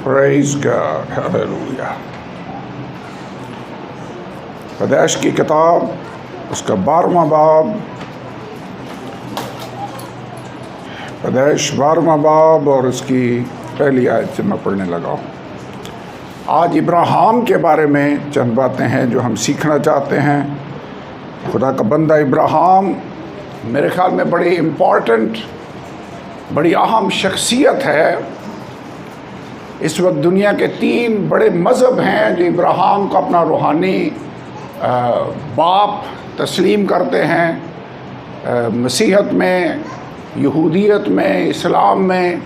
Praise God, hallelujah. पैदाइश की किताब उसका 12वां बाब, पैदाइश 12वां बाब और उसकी पहली आयत से मैं पढ़ने लगा हूँ। आज इब्राहिम के बारे में चंद बातें हैं जो हम सीखना चाहते हैं। खुदा का बंदा इब्राहिम मेरे ख्याल में बड़ी इम्पॉर्टेंट, बड़ी अहम शख्सियत है। इस वक्त दुनिया के 3 बड़े मज़हब हैं जो इब्राहिम को अपना रूहानी बाप तस्लीम करते हैं। मसीहत में, यहूदियत में, इस्लाम में,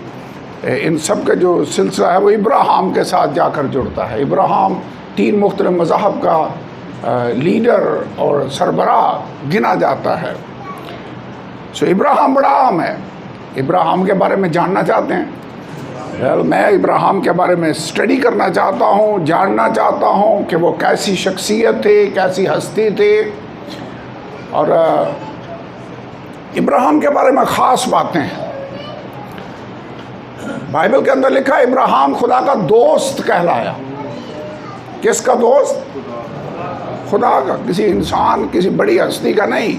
इन सब का जो सिलसिला है वो इब्राहिम के साथ जाकर जुड़ता है। इब्राहिम 3 मुख्तलिफ मज़हब का लीडर और सरबराह गिना जाता है। सो इब्राहिम बड़ा अहम है। इब्राहिम के बारे में जानना चाहते हैं? मैं इब्राहिम के बारे में स्टडी करना चाहता हूँ, जानना चाहता हूँ कि वो कैसी शख्सियत थे, कैसी हस्ती थे। और इब्राहिम के बारे में ख़ास बातें हैं। बाइबल के अंदर लिखा है इब्राहिम खुदा का दोस्त कहलाया। किसका दोस्त? खुदा का। किसी इंसान, किसी बड़ी हस्ती का नहीं,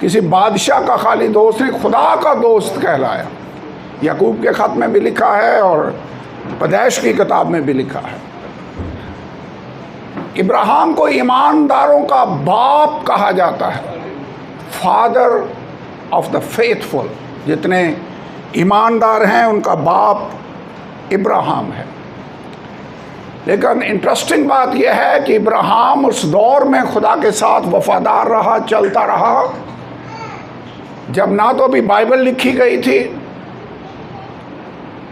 किसी बादशाह का खाली दोस्त नहीं, खुदा का दोस्त कहलाया। याकूब के ख़त में भी लिखा है और पैदाइश की किताब में भी लिखा है। इब्राहिम को ईमानदारों का बाप कहा जाता है, फादर ऑफ द फेथफुल। जितने ईमानदार हैं उनका बाप इब्राहिम है। लेकिन इंटरेस्टिंग बात यह है कि इब्राहिम उस दौर में खुदा के साथ वफादार रहा, चलता रहा जब ना तो अभी बाइबल लिखी गई थी,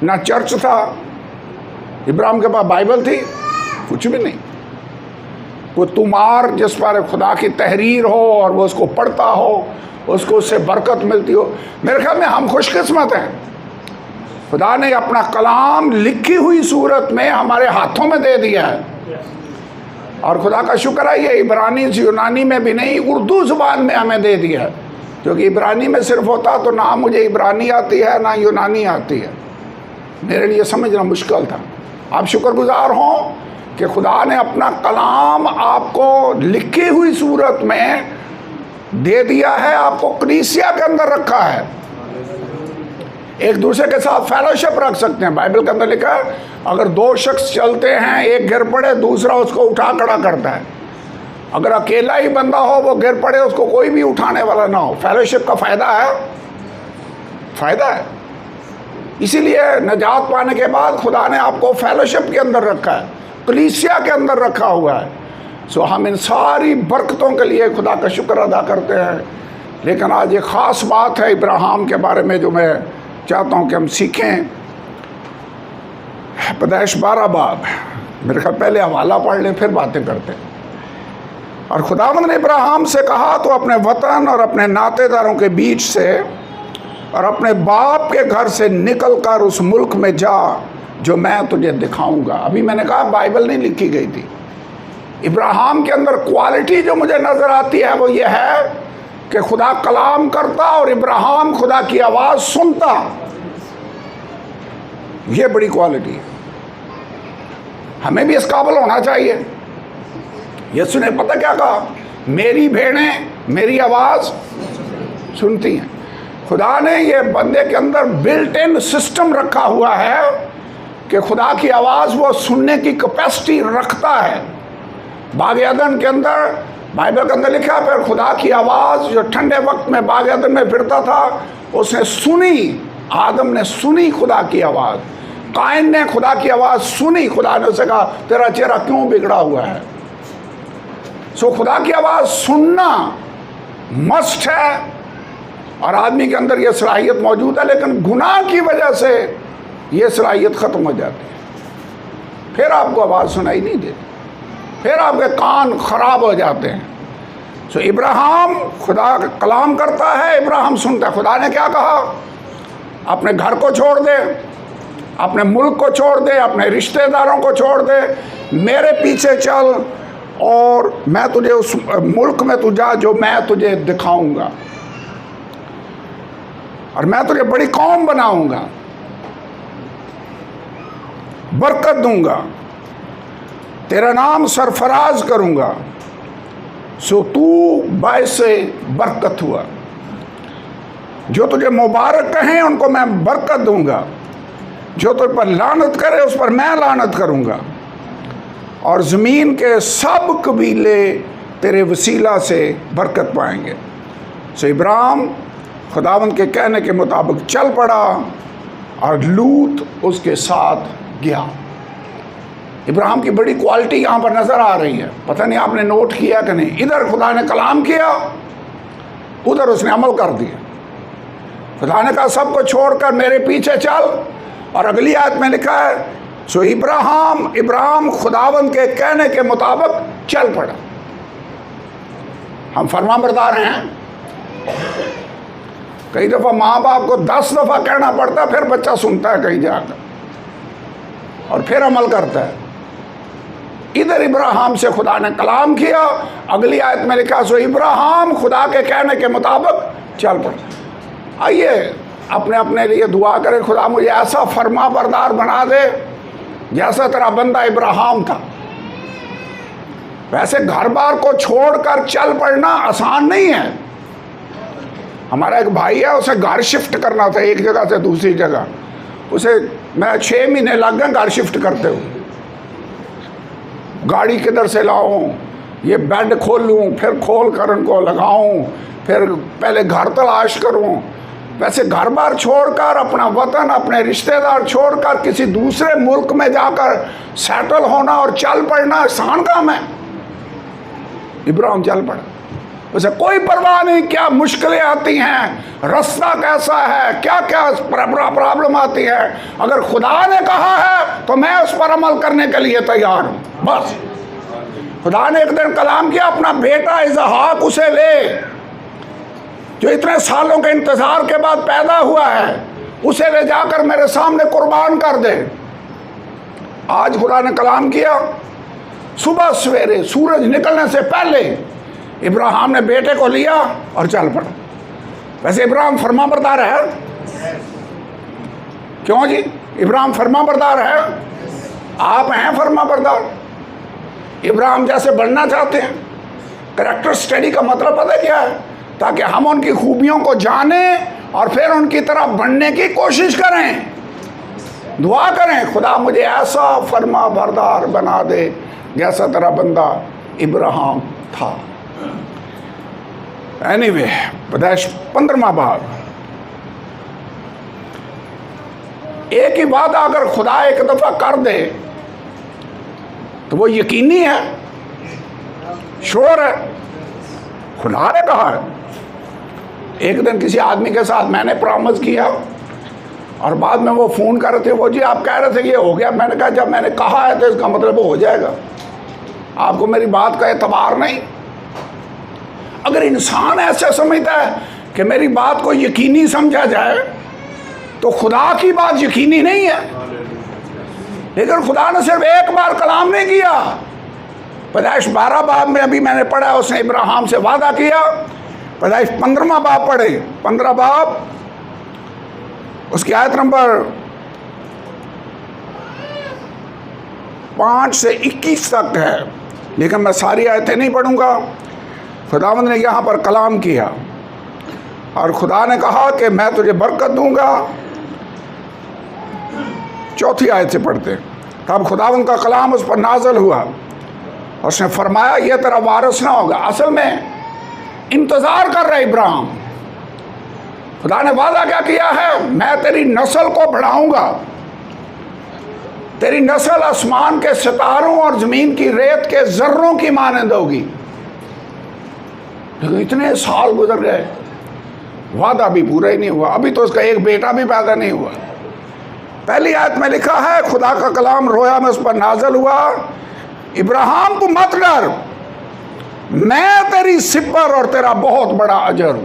ना चर्च था। इब्राहिम के पास बाइबल थी? कुछ भी नहीं। कोई तुमार जिस पर खुदा की तहरीर हो और वो उसको पढ़ता हो, उसको उससे बरकत मिलती हो। मेरे ख्याल में हम खुशकिस्मत हैं। खुदा ने अपना कलाम लिखी हुई सूरत में हमारे हाथों में दे दिया है। और खुदा का शुक्र है ये इब्रानी से यूनानी में भी नहीं, उर्दू ज़ुबान में हमें दे दिया है। क्योंकि इब्रानी में सिर्फ होता तो ना मुझे इब्रानी आती है ना यूनानी आती है, मेरे लिए समझना मुश्किल था। आप शुक्रगुजार हों कि खुदा ने अपना कलाम आपको लिखी हुई सूरत में दे दिया है, आपको कलीसिया के अंदर रखा है। एक दूसरे के साथ फेलोशिप रख सकते हैं। बाइबल के अंदर लिखा है अगर 2 शख्स चलते हैं, एक गिर पड़े दूसरा उसको उठा खड़ा करता है। अगर अकेला ही बंदा हो, वो गिर पड़े, उसको कोई भी उठाने वाला ना हो। फेलोशिप का फ़ायदा है, फ़ायदा है। इसीलिए नजात पाने के बाद खुदा ने आपको फेलोशिप के अंदर रखा है, कलीसिया के अंदर रखा हुआ है। सो हम इन सारी बरकतों के लिए खुदा का शुक्र अदा करते हैं। लेकिन आज एक ख़ास बात है इब्राहिम के बारे में जो मैं चाहता हूँ कि हम सीखें। पैदाइश 12 बाब, मेरे ख्याल पहले हवाला पढ़ लें फिर बातें करते हैं। और खुदावंद ने इब्राहिम से कहा तो अपने वतन और अपने नातेदारों के बीच से और अपने बाप के घर से निकलकर उस मुल्क में जा जो मैं तुझे दिखाऊंगा। अभी मैंने कहा बाइबल नहीं लिखी गई थी। इब्राहिम के अंदर क्वालिटी जो मुझे नज़र आती है वो ये है कि खुदा कलाम करता और इब्राहिम खुदा की आवाज़ सुनता। ये बड़ी क्वालिटी है। हमें भी इस काबिल होना चाहिए। यीशु ने पता क्या कहा? मेरी भेड़ें मेरी आवाज़ सुनती हैं। खुदा ने ये बंदे के अंदर बिल्ट इन सिस्टम रखा हुआ है कि खुदा की आवाज़ वो सुनने की कैपेसिटी रखता है। बाग अदन के अंदर बाइबल के अंदर लिखा है फिर खुदा की आवाज़ जो ठंडे वक्त में बाग अदन में फिरता था उसने सुनी, आदम ने सुनी खुदा की आवाज़। कायन ने खुदा की आवाज़ सुनी। खुदा ने उसे कहा तेरा चेहरा क्यों बिगड़ा हुआ है? सो खुदा की आवाज़ सुनना मस्ट है और आदमी के अंदर यह सलाहियत मौजूद है। लेकिन गुनाह की वजह से यह सलाहियत ख़त्म हो जाती है। फिर आपको आवाज़ सुनाई नहीं देती, फिर आपके कान ख़राब हो जाते हैं। सो इब्राहिम खुदा कलाम करता है, इब्राहिम सुनता है। खुदा ने क्या कहा? अपने घर को छोड़ दे, अपने मुल्क को छोड़ दे, अपने रिश्तेदारों को छोड़ दे, मेरे पीछे चल और मैं तुझे उस मुल्क में तू जा जो मैं तुझे दिखाऊंगा और मैं तुझे बड़ी कौम बनाऊंगा। बरकत दूंगा, तेरा नाम सरफराज करूंगा, सो तू बायसे बरकत हुआ। जो तुझे मुबारक कहें उनको मैं बरकत दूंगा, जो तुझ पर लानत करे उस पर मैं लानत करूंगा, और ज़मीन के सब कबीले तेरे वसीला से बरकत पाएंगे। सो इब्राहिम खुदावंद के कहने के मुताबिक चल पड़ा और लूत उसके साथ गया। इब्राहिम की बड़ी क्वालिटी यहाँ पर नज़र आ रही है, पता नहीं आपने नोट किया कि नहीं। इधर खुदा ने कलाम किया, उधर उसने अमल कर दिया। खुदा ने कहा सबको छोड़कर मेरे पीछे चल, और अगली आयत में लिखा है सो इब्राहिम खुदावंद के कहने के मुताबिक चल पड़ा। हम फरमाबरदार हैं। कई दफ़ा माँ बाप को 10 दफ़ा कहना पड़ता है, फिर बच्चा सुनता है कहीं जाकर और फिर अमल करता है। इधर इब्राहिम से खुदा ने कलाम किया, अगली आयत में लिखा सो इब्राहिम खुदा के कहने के मुताबिक चल पड़ा। आइए अपने अपने लिए दुआ करें, खुदा मुझे ऐसा फरमाबरदार बना दे जैसा तेरा बंदा इब्राहिम था। वैसे घर बार को छोड़कर चल पड़ना आसान नहीं है। हमारा एक भाई है, उसे घर शिफ्ट करना था एक जगह से दूसरी जगह। उसे मैं 6 महीने लग गए घर शिफ्ट करते हुए। गाड़ी किधर से लाऊं, ये बेड खोलूं, फिर खोल कर उनको लगाऊं, फिर पहले घर तलाश करूं। वैसे घर बार छोड़कर, अपना वतन, अपने रिश्तेदार छोड़कर किसी दूसरे मुल्क में जाकर सेटल होना और चल पड़ना आसान काम है। इब्राहिम चल पड़ा, उसे कोई परवाह नहीं क्या मुश्किलें आती हैं, रास्ता कैसा है, क्या क्या प्रॉब्लम आती है। अगर खुदा ने कहा है तो मैं उस पर अमल करने के लिए तैयार हूँ। बस खुदा ने एक दिन कलाम किया, अपना बेटा इसहाक उसे ले, जो इतने सालों के इंतजार के बाद पैदा हुआ है, उसे ले जाकर मेरे सामने कुर्बान कर दे। आज खुदा ने कलाम किया, सुबह सवेरे सूरज निकलने से पहले इब्राहिम ने बेटे को लिया और चल पड़ा। वैसे इब्राहिम फरमाबरदार है, क्यों जी? इब्राहिम फरमाबरदार है, आप हैं फरमाबरदार। इब्राहिम जैसे बनना चाहते हैं। कैरेक्टर स्टडी का मतलब पता है क्या है? ताकि हम उनकी खूबियों को जानें और फिर उनकी तरह बनने की कोशिश करें। दुआ करें, खुदा मुझे ऐसा फरमाबरदार बना दे जैसा तेरा बंदा इब्राहिम था। एनीवे, पैदाइश 15वां बाब। एक ही वादा अगर खुदा एक दफ़ा कर दे तो वो यकीनी है, श्योर है। खुदा ने कहा है। एक दिन किसी आदमी के साथ मैंने प्रॉमिस किया और बाद में वो फ़ोन कर रहे थे, वो जी आप कह रहे थे कि ये हो गया। मैंने कहा जब मैंने कहा है तो इसका मतलब वो हो जाएगा। आपको मेरी बात का एतबार नहीं। अगर इंसान ऐसा समझता है कि मेरी बात को यकीनी समझा जाए तो खुदा की बात यकीनी नहीं है। लेकिन खुदा ने सिर्फ एक बार कलाम नहीं किया। पैदाइश 12 बाब में अभी मैंने पढ़ा, उसने इब्राहिम से वादा किया। पैदाइश 15वां बाब पढ़े, 15 बाब उसकी आयत नंबर 5 से 21 तक है, लेकिन मैं सारी आयतें नहीं पढ़ूंगा। खुदावंद ने यहाँ पर कलाम किया और खुदा ने कहा कि मैं तुझे बरकत दूंगा। 4थी आयत से पढ़ते। तब खुदावंद का कलाम उस पर नाज़िल हुआ, उसने फरमाया यह तेरा वारिस ना होगा। असल में इंतज़ार कर रहे इब्राहिम। खुदा ने वादा क्या किया है? मैं तेरी नस्ल को बढ़ाऊंगा, तेरी नस्ल आसमान के सितारों और ज़मीन की रेत के ज़र्रों की मानंद होगी। लेकिन इतने साल गुजर गए, वादा भी पूरा ही नहीं हुआ। अभी तो उसका एक बेटा भी पैदा नहीं हुआ। पहली आयत में लिखा है, खुदा का कलाम रोया में उस पर नाज़िल हुआ, इब्राहिम तू मत डर, मैं तेरी सिपर और तेरा बहुत बड़ा अजर हूं।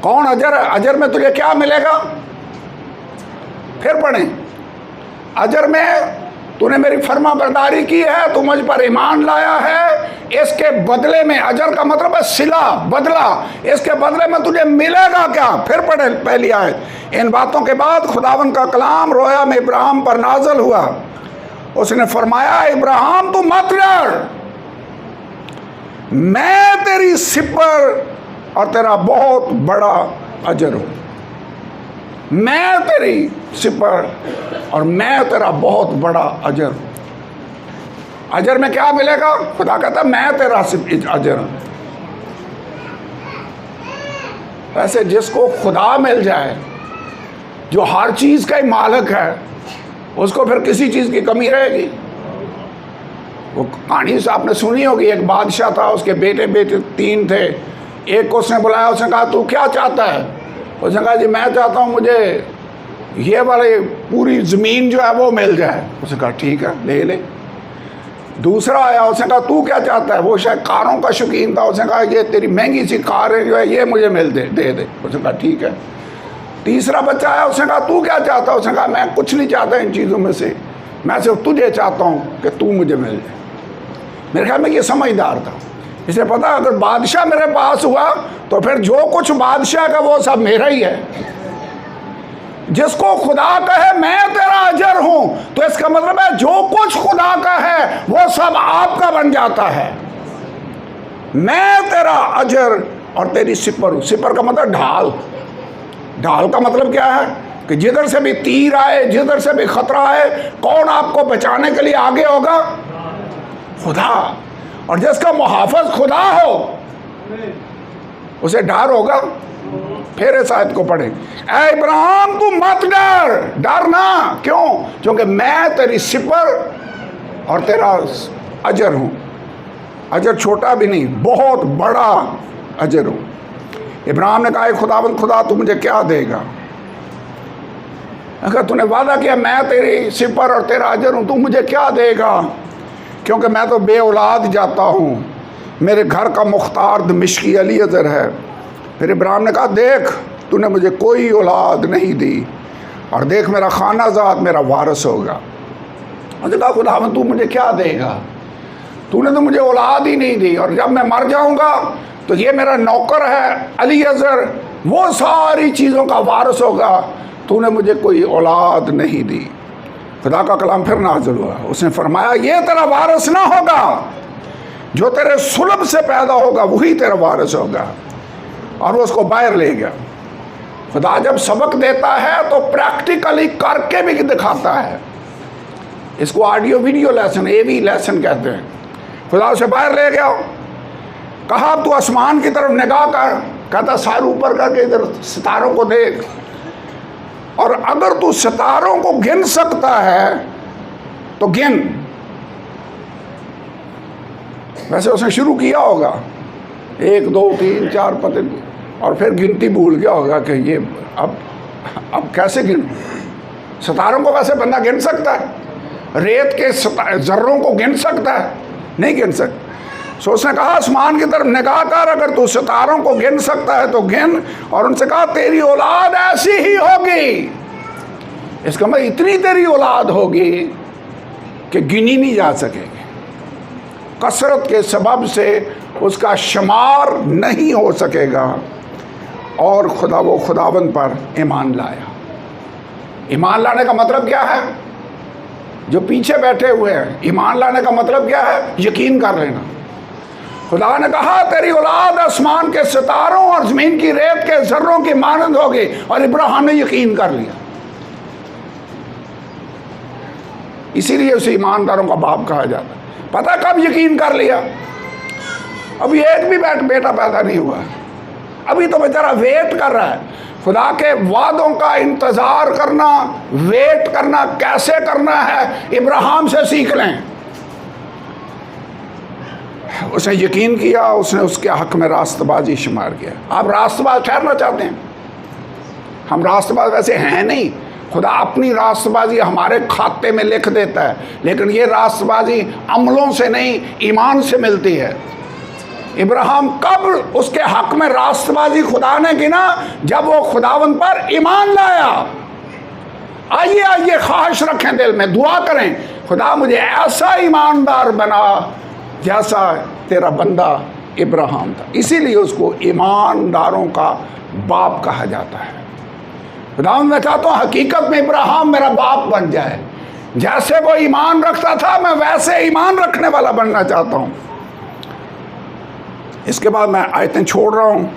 कौन अजर है? अजर में तुझे क्या मिलेगा? फिर पढ़ें। अजर में तूने मेरी फर्मा बरदारी की है, तू मुझ पर ईमान लाया है, इसके बदले में, अजर का मतलब है सिला, बदला, इसके बदले में तुझे मिलेगा क्या? फिर पढ़े पहली आयत। इन बातों के बाद खुदावन का कलाम रोया में इब्राहिम पर नाज़िल हुआ। उसने फरमाया, इब्राहिम तू मत डर, मैं तेरी सिपर और तेरा बहुत बड़ा अजर हूं। मैं तेरी सिपर और मैं तेरा बहुत बड़ा अजर हूं। अजर में क्या मिलेगा? खुदा कहता मैं तेरा अजर हूं। वैसे जिसको खुदा मिल जाए, जो हर चीज का ही मालिक है, उसको फिर किसी चीज की कमी रहेगी? वो कहानी से आपने सुनी होगी, एक बादशाह था, उसके बेटे 3 थे। एक को उसने बुलाया, उसने कहा तू क्या चाहता है? उसने कहा जी मैं चाहता हूँ मुझे ये वाले पूरी ज़मीन जो है वो मिल जाए। उसने कहा ठीक है ले ले। दूसरा आया, उसने कहा तू क्या चाहता है? वो शायद कारों का शौकीन था। उसने कहा ये तेरी महंगी सी कार है जो है ये मुझे दे दे। उसने कहा ठीक है। तीसरा बच्चा आया, उसने कहा तू क्या चाहता है? उसने कहा मैं कुछ नहीं चाहता इन चीज़ों में से, मैं सिर्फ तुझे चाहता हूँ कि तू मुझे मिल जाए। मेरे ख्याल में ये समझदार था, इसे पता अगर बादशाह मेरे पास हुआ तो फिर जो कुछ बादशाह का वो सब मेरा ही है। जिसको खुदा कहे मैं तेरा अजर हूं, तो इसका मतलब है जो कुछ खुदा का है वो सब आपका बन जाता है। मैं तेरा अजर और तेरी सिपर हूं। सिपर का मतलब ढाल। ढाल का मतलब क्या है कि जिधर से भी तीर आए, जिधर से भी खतरा आए, कौन आपको बचाने के लिए आगे होगा? खुदा। और जिसका मुहाफिज खुदा हो उसे डर होगा। फिर इस आयत को पढ़े, ऐ इब्राहिम तू मत डर, डरना क्यों? क्योंकि मैं तेरी सिपर और तेरा अजर हूं। अजर छोटा भी नहीं, बहुत बड़ा अजर हूं। इब्राहिम ने कहा खुदावंद खुदा तू मुझे क्या देगा? अगर तूने वादा किया मैं तेरी सिपर और तेरा अजर हूं, तू मुझे क्या देगा? क्योंकि मैं तो बे औलाद जाता हूँ, मेरे घर का मुख्तार दमिश्की अलीअज़र है। फिर इब्राहिम ने कहा देख तूने मुझे कोई औलाद नहीं दी, और देख मेरा खानाजाद मेरा वारिस होगा। उसने कहा खुदावंद तू मुझे क्या देगा? तूने तो मुझे औलाद ही नहीं दी, और जब मैं मर जाऊँगा तो ये मेरा नौकर है अलीअज़र, वो सारी चीज़ों का वारिस होगा। तूने मुझे कोई औलाद नहीं दी। खुदा का कलाम फिर नाज़िल हुआ। उसने फरमाया ये तेरा वारिस ना होगा, जो तेरे सुलभ से पैदा होगा वही तेरा वारिस होगा। और वो उसको बाहर ले गया। खुदा जब सबक देता है तो प्रैक्टिकली करके भी दिखाता है। इसको audio video lesson, AV lesson कहते हैं। खुदा उसे बाहर ले गया, कहा तू आसमान की तरफ निगाह कर। कहता सर ऊपर करके इधर सितारों को देख, और अगर तू सितारों को गिन सकता है तो गिन। वैसे उसने शुरू किया होगा 1 2 3 4 पता नहीं, और फिर गिनती भूल गया होगा कि ये अब कैसे गिन। सितारों को वैसे बंदा गिन सकता है? रेत के जर्रों को गिन सकता है? नहीं गिन सकता। सो उसने कहा आसमान की तरफ निगाह कर, अगर तू सितारों को गिन सकता है तो गिन। और उनसे कहा तेरी औलाद ऐसी ही होगी। इसका मतलब इतनी तेरी औलाद होगी कि गिनी नहीं जा सकेगी। कसरत के सबब से उसका शुमार नहीं हो सकेगा। और खुदा वो खुदाबंद पर ईमान लाया। ईमान लाने का मतलब क्या है? जो पीछे बैठे हुए हैं, ईमान लाने का मतलब क्या है? यकीन कर लेना। खुदा ने कहा तेरी औलाद आसमान के सितारों और ज़मीन की रेत के जर्रों की मानंद होगी, और इब्राहिम ने यकीन कर लिया। इसीलिए उसे ईमानदारों का बाप कहा जाता। पता कब यकीन कर लिया? अभी एक भी बेटा पैदा नहीं हुआ, अभी तो बेचारा वेट कर रहा है। खुदा के वादों का इंतज़ार करना, वेट करना कैसे करना है, इब्राहिम से सीख लें। उसने यकीन किया, उसने उसके हक में रास्तबाजी शुमार किया। आप रास्तबाज ठहरना चाहते हैं? हम रास्तबाज वैसे हैं नहीं। खुदा अपनी रास्तबाजी हमारे खाते में लिख देता है, लेकिन ये रास्तबाजी अमलों से नहीं ईमान से मिलती है। इब्राहिम कब उसके हक में रास्तबाजी खुदा ने की ना? जब वो खुदावंद पर ईमान लाया। आइए ख्वाहिश रखें दिल में, दुआ करें खुदा मुझे ऐसा ईमानदार बना जैसा तेरा बंदा इब्राहिम था। इसीलिए उसको ईमानदारों का बाप कहा जाता है। खुदा मैं चाहता हूँ हकीकत में इब्राहिम मेरा बाप बन जाए। जैसे वो ईमान रखता था मैं वैसे ईमान रखने वाला बनना चाहता हूँ। इसके बाद मैं आयतें छोड़ रहा हूँ।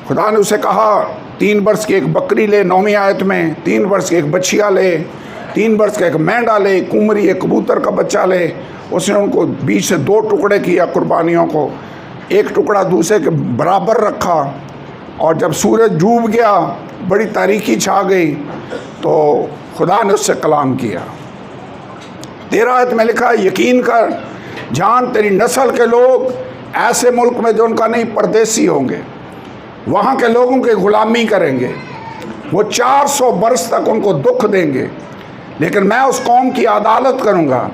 खुदा ने उसे कहा 3 वर्ष की एक बकरी ले, 9वीं आयत में 3 वर्ष की एक बछिया ले, 3 वर्ष का एक मेंढा ले, कुमरी एक कबूतर का बच्चा ले। उसने उनको बीच से 2 टुकड़े किया कुर्बानियों को, एक टुकड़ा दूसरे के बराबर रखा। और जब सूरज डूब गया, बड़ी तारीकी छा गई, तो खुदा ने उससे कलाम किया। 13 आयत में लिखा है, यकीन कर जान तेरी नस्ल के लोग ऐसे मुल्क में जो उनका नहीं परदेसी होंगे, वहाँ के लोगों की गुलामी करेंगे। वो 400 बरस तक उनको दुख देंगे, लेकिन मैं उस कौम की अदालत करूँगा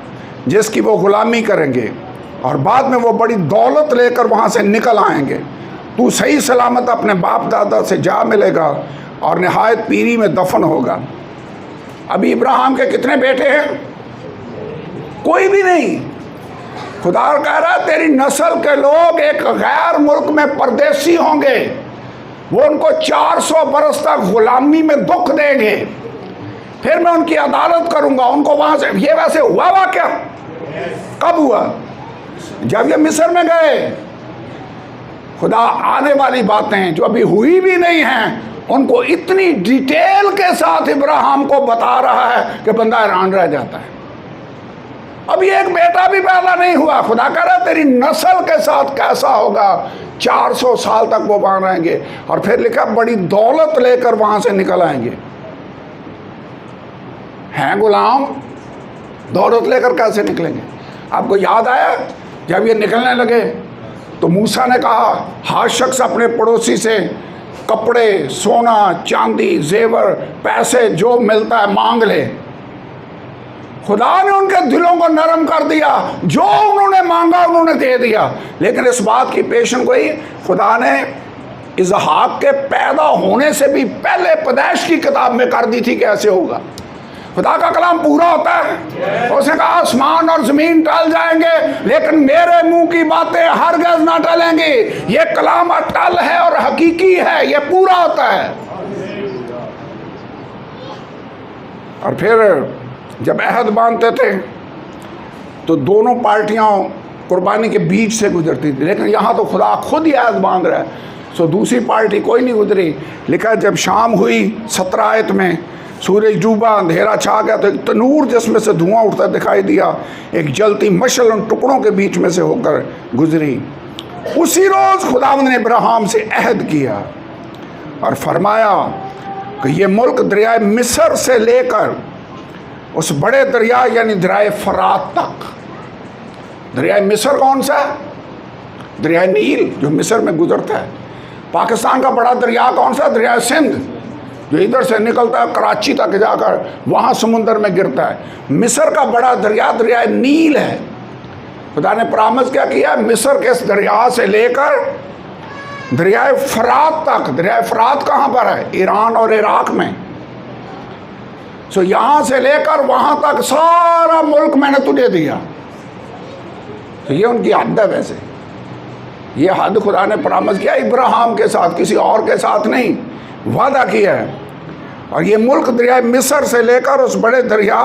जिसकी वो गुलामी करेंगे, और बाद में वो बड़ी दौलत लेकर वहाँ से निकल आएंगे। तू सही सलामत अपने बाप दादा से जा मिलेगा और नहायत पीरी में दफन होगा। अभी इब्राहिम के कितने बेटे हैं? कोई भी नहीं। खुदा कह रहा है तेरी नस्ल के लोग एक गैर मुल्क में परदेसी होंगे, वो उनको 400 बरस तक गुलामी में दुख देंगे, फिर मैं उनकी अदालत करूंगा, उनको वहां से। ये वैसे हुआ क्या? कब हुआ? जब ये मिस्र में गए। खुदा आने वाली बातें जो अभी हुई भी नहीं हैं उनको इतनी डिटेल के साथ इब्राहिम को बता रहा है कि बंदा हैरान रह जाता है। अभी एक बेटा भी पैदा नहीं हुआ, खुदा कह रहा है तेरी नस्ल के साथ कैसा होगा। 400 साल तक वो वहां रहेंगे, और फिर लिखा बड़ी दौलत लेकर वहां से निकल आएंगे। हैं गुलाम, दौलत लेकर कैसे निकलेंगे? आपको याद आया जब ये निकलने लगे तो मूसा ने कहा हर शख्स अपने पड़ोसी से कपड़े, सोना, चांदी, जेवर, पैसे जो मिलता है मांग ले। खुदा ने उनके दिलों को नरम कर दिया, जो उन्होंने मांगा उन्होंने दे दिया। लेकिन इस बात की पेशन गोई खुदा ने इसहाक के पैदा होने से भी पहले पैदाइश की किताब में कर दी थी कि ऐसे होगा। खुदा का कलाम पूरा होता है। उसने कहा आसमान और जमीन टल जाएंगे लेकिन मेरे मुंह की बातें हरगिज़ ना टलेंगी। ये कलाम अटल है और हकीकी है, ये पूरा होता है। और फिर जब अहद बांधते थे तो दोनों पार्टियां कुर्बानी के बीच से गुजरती थी, लेकिन यहाँ तो खुदा खुद ही अहद बांध रहा है, सो दूसरी पार्टी कोई नहीं गुजरी। लिखा जब शाम हुई 17 आयत में, सूरज डूबा, अंधेरा छा गया, तो एक तनूर जिसमें से धुआं उठता दिखाई दिया, एक जलती मशल उन टुकड़ों के बीच में से होकर गुजरी। उसी रोज़ खुदावंद ने इब्राहिम से अहद किया और फरमाया कि ये मुल्क दरिया मिस्र से लेकर उस बड़े दरिया यानी दरिया फरात तक। दरिया मिस्र कौन सा? दरिया नील जो मिस्र में गुजरता है। पाकिस्तान का बड़ा दरिया कौन सा? दरिया सिंध जो इधर से निकलता है कराची तक जाकर वहाँ समुंदर में गिरता है। मिस्र का बड़ा दरिया दरिया नील है। खुदा ने प्रॉमिस क्या किया? मिस्र के इस दरिया से लेकर दरिया फरात तक। दरिया फरात कहाँ पर है? ईरान और इराक में। सो यहाँ से लेकर वहाँ तक सारा मुल्क मैंने तुझे दिया। तो ये उनकी हद है। वैसे ये हद खुदा ने प्रॉमिस किया इब्राहिम के साथ, किसी और के साथ नहीं, वादा किया है। और ये मुल्क दरिया मिस्र से लेकर उस बड़े दरिया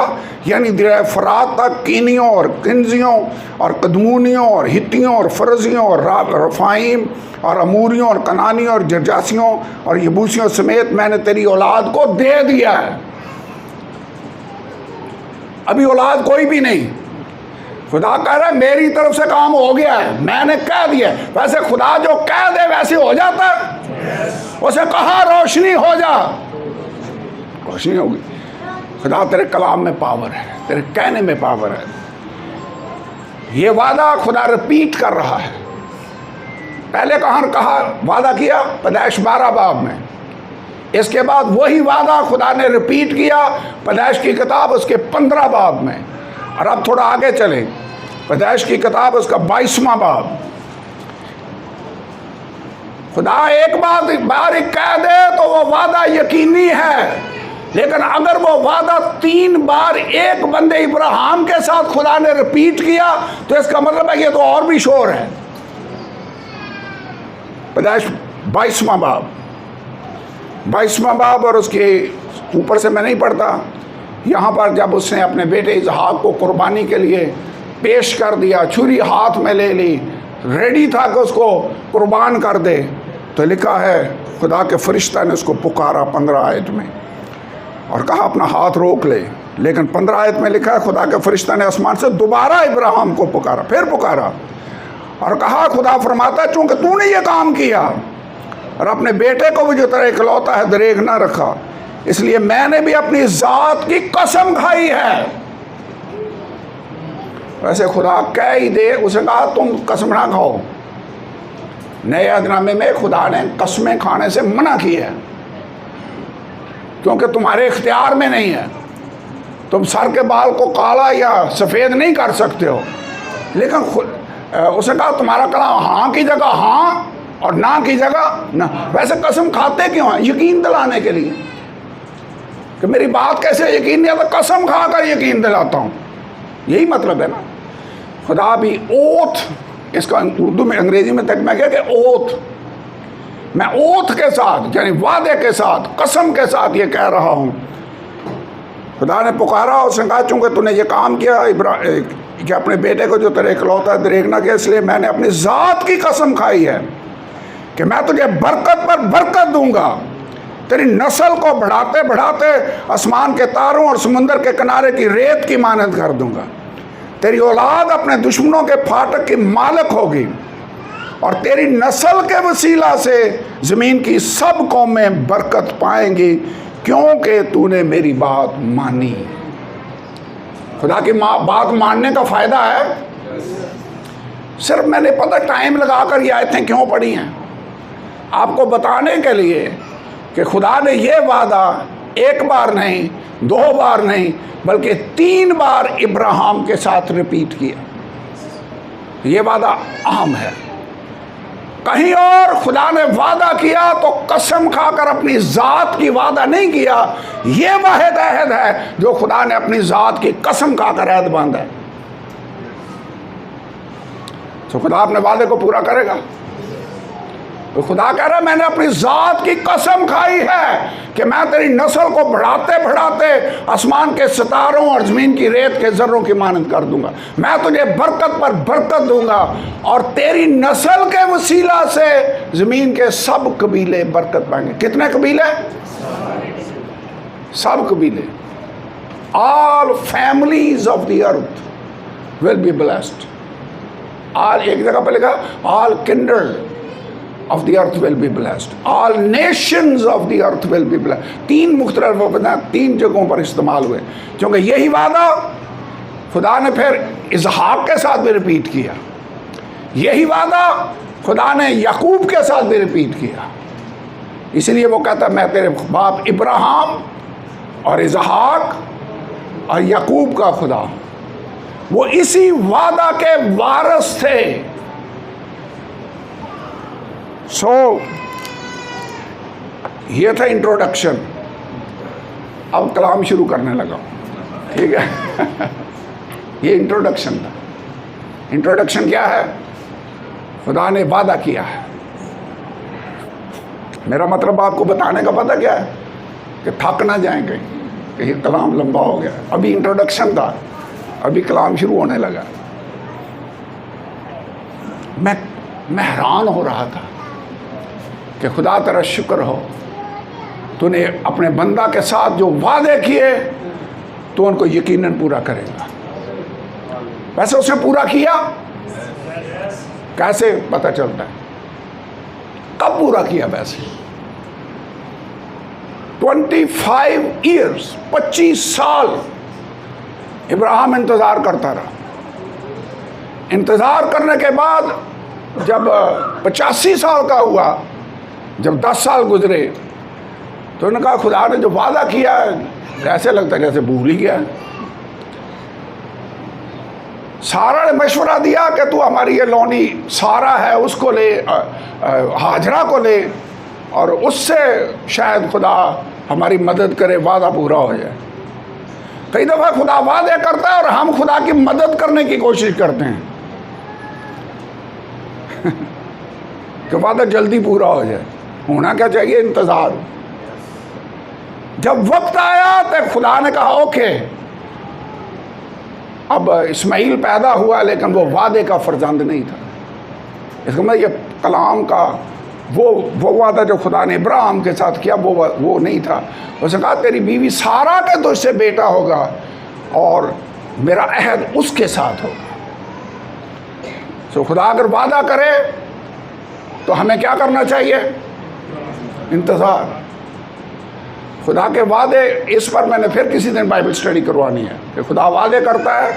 यानी दरिया फरात तक कीनियों और किन्जियों और कदमूनियों और हित्तियों और फरजियों और रफ़ाइम और अमूरियों और कनानियों और जर्जासियों और यबूसियों समेत मैंने तेरी औलाद को दे दिया है। अभी औलाद कोई भी नहीं। खुदा कह रहा है मेरी तरफ से काम हो गया है, मैंने कह दिया। वैसे खुदा जो कह दे वैसे हो जाता है। उसे कहा रोशनी हो जा, रोशनी होगी। खुदा तेरे कलाम में पावर है, तेरे कहने में पावर है। ये वादा खुदा रिपीट कर रहा है। पहले कहा वादा किया पैदाइश 12 बाब में, इसके बाद वही वादा खुदा ने रिपीट किया पैदाइश की किताब उसके 15 बाब में। और अब थोड़ा आगे चले, पैदाइश की किताब उसका 22वां बाब। खुदा एक बार कह दे तो वो वादा यकीनी है, लेकिन अगर वो वादा 3 बार एक बंदे इब्राहिम के साथ खुदा ने रिपीट किया तो इसका मतलब है ये तो और भी श्योर है। पैदाइश 22वां बाब और उसके ऊपर से मैं नहीं पढ़ता। यहाँ पर जब उसने अपने बेटे इसहाक को कुर्बानी के लिए पेश कर दिया, छुरी हाथ में ले ली, रेडी था कि उसको कुर्बान कर दे, तो लिखा है खुदा के फरिश्ता ने उसको पुकारा 15 आयत में और कहा अपना हाथ रोक ले। लेकिन 15 आयत में लिखा है खुदा के फरिश्ता ने आसमान से दोबारा इब्राहिम को पुकारा, फिर पुकारा और कहा खुदा फरमाता है चूंकि तूने ये काम किया और अपने बेटे को भी जो तेरा इकलौता है दरेग ना रखा, इसलिए मैंने भी अपनी जात की कसम खाई है। वैसे खुदा कह ही दे, उसे कहा तुम कसम ना खाओ। नए अहदनामे में खुदा ने कसमें खाने से मना की है क्योंकि तुम्हारे इख्तियार में नहीं है। तुम सर के बाल को काला या सफ़ेद नहीं कर सकते हो। लेकिन उसे कहा तुम्हारा कलाम हाँ की जगह हाँ और ना की जगह ना। वैसे कसम खाते क्यों हैं? यकीन दिलाने के लिए कि मेरी बात कैसे यकीन नहीं आता, कसम खा कर यकीन दिलाता हूँ, यही मतलब है ना। खुदा भी ओथ, इसका उर्दू में अंग्रेजी में तर्जुमा किया कि ओथ, मैं ओथ के साथ यानी वादे के साथ कसम के साथ ये कह रहा हूँ। खुदा ने पुकारा, उसने कहा चूंकि तूने ये काम किया कि अपने बेटे को जो तेरे इकलौता दरेग ना किया, इसलिए मैंने अपनी ज़ात की कसम खाई है कि मैं तुझे बरकत पर बरकत दूंगा, तेरी नस्ल को बढ़ाते बढ़ाते आसमान के तारों और समुंदर के किनारे की रेत की मानद कर दूंगा। तेरी औलाद अपने दुश्मनों के फाटक की मालिक होगी और तेरी नस्ल के वसीला से ज़मीन की सब कौमें बरकत पाएंगी क्योंकि तूने मेरी बात मानी। खुदा की बात मानने का फ़ायदा है। सिर्फ मैंने पता टाइम लगाकर ये आयतें क्यों पढ़ी हैं, आपको बताने के लिए कि खुदा ने ये वादा एक बार नहीं, 2 बार नहीं, बल्कि 3 बार इब्राहिम के साथ रिपीट किया। ये वादा अहम है। कहीं और खुदा ने वादा किया तो कसम खाकर अपनी ज़ात की वादा नहीं किया। ये वाहिद अहद है जो खुदा ने अपनी ज़ात की कसम खाकर अहद बांधा है। तो खुदा अपने वादे को पूरा करेगा। तो खुदा कह रहा है मैंने अपनी ज़ात की कसम खाई है कि मैं तेरी नस्ल को बढ़ाते बढ़ाते आसमान के सितारों और ज़मीन की रेत के ज़र्रों की मानद कर दूंगा। मैं तुझे बरकत पर बरकत दूंगा और तेरी नस्ल के वसीला से ज़मीन के सब कबीले बरकत पाएंगे। कितने कबीले? सब कबीले। All families of the earth will be blessed. All, एक जगह पर लिखा all kindred of the earth will be blessed, all nations of the earth will be blessed। 3 मुख्तलिफ वक़्त 3 जगहों पर इस्तेमाल हुए क्योंकि यही वादा खुदा ने फिर इसहाक के साथ भी रिपीट किया। यही वादा खुदा ने याकूब के साथ भी रिपीट किया। इसलिए वो कहता मैं तेरे बाप इब्राहिम और इसहाक और याकूब का खुदा हूँ। वो इसी वादा के वारिस थे। ये था इंट्रोडक्शन। अब कलाम शुरू करने लगा, ठीक है। ये इंट्रोडक्शन था। इंट्रोडक्शन क्या है? खुदा ने वादा किया है। मेरा मतलब आपको बताने का पता क्या है कि थक ना जाएंगे कि ये कलाम लंबा हो गया। अभी इंट्रोडक्शन था, अभी कलाम शुरू होने लगा। मैं हैरान हो रहा था कि खुदा तेरा शुक्र हो, तूने अपने बंदा के साथ जो वादे किए तो उनको यकीनन पूरा करेगा। वैसे उसने पूरा किया, कैसे पता चलता है? कब पूरा किया? वैसे 25 ईयर्स, 25 साल इब्राहिम इंतज़ार करता रहा। इंतज़ार करने के बाद जब 85 साल का हुआ, जब 10 साल गुजरे तो उन्होंने कहा खुदा ने जो वादा किया ऐसे लगता है जैसे भूल ही गया। सारा ने मशवरा दिया कि तू हमारी ये लौनी सारा है उसको ले, हाजरा को ले और उससे शायद खुदा हमारी मदद करे, वादा पूरा हो जाए। कई दफ़ा खुदा वादे करता है और हम खुदा की मदद करने की कोशिश करते हैं कि वादा जल्दी पूरा हो जाए। होना क्या चाहिए? इंतज़ार। जब वक्त आया तो खुदा ने कहा ओके, अब इस्माइल पैदा हुआ, लेकिन वो वादे का फर्जंद नहीं था। इसका मतलब ये कलाम का वो वादा जो खुदा ने इब्राहिम के साथ किया वो नहीं था। उसने कहा तेरी बीवी सारा के तो इससे बेटा होगा और मेरा अहद उसके साथ होगा। तो खुदा अगर वादा करे तो हमें क्या करना चाहिए? इंतज़ार। खुदा के वादे, इस पर मैंने फिर किसी दिन बाइबल स्टडी करवानी है कि खुदा वादे करता है।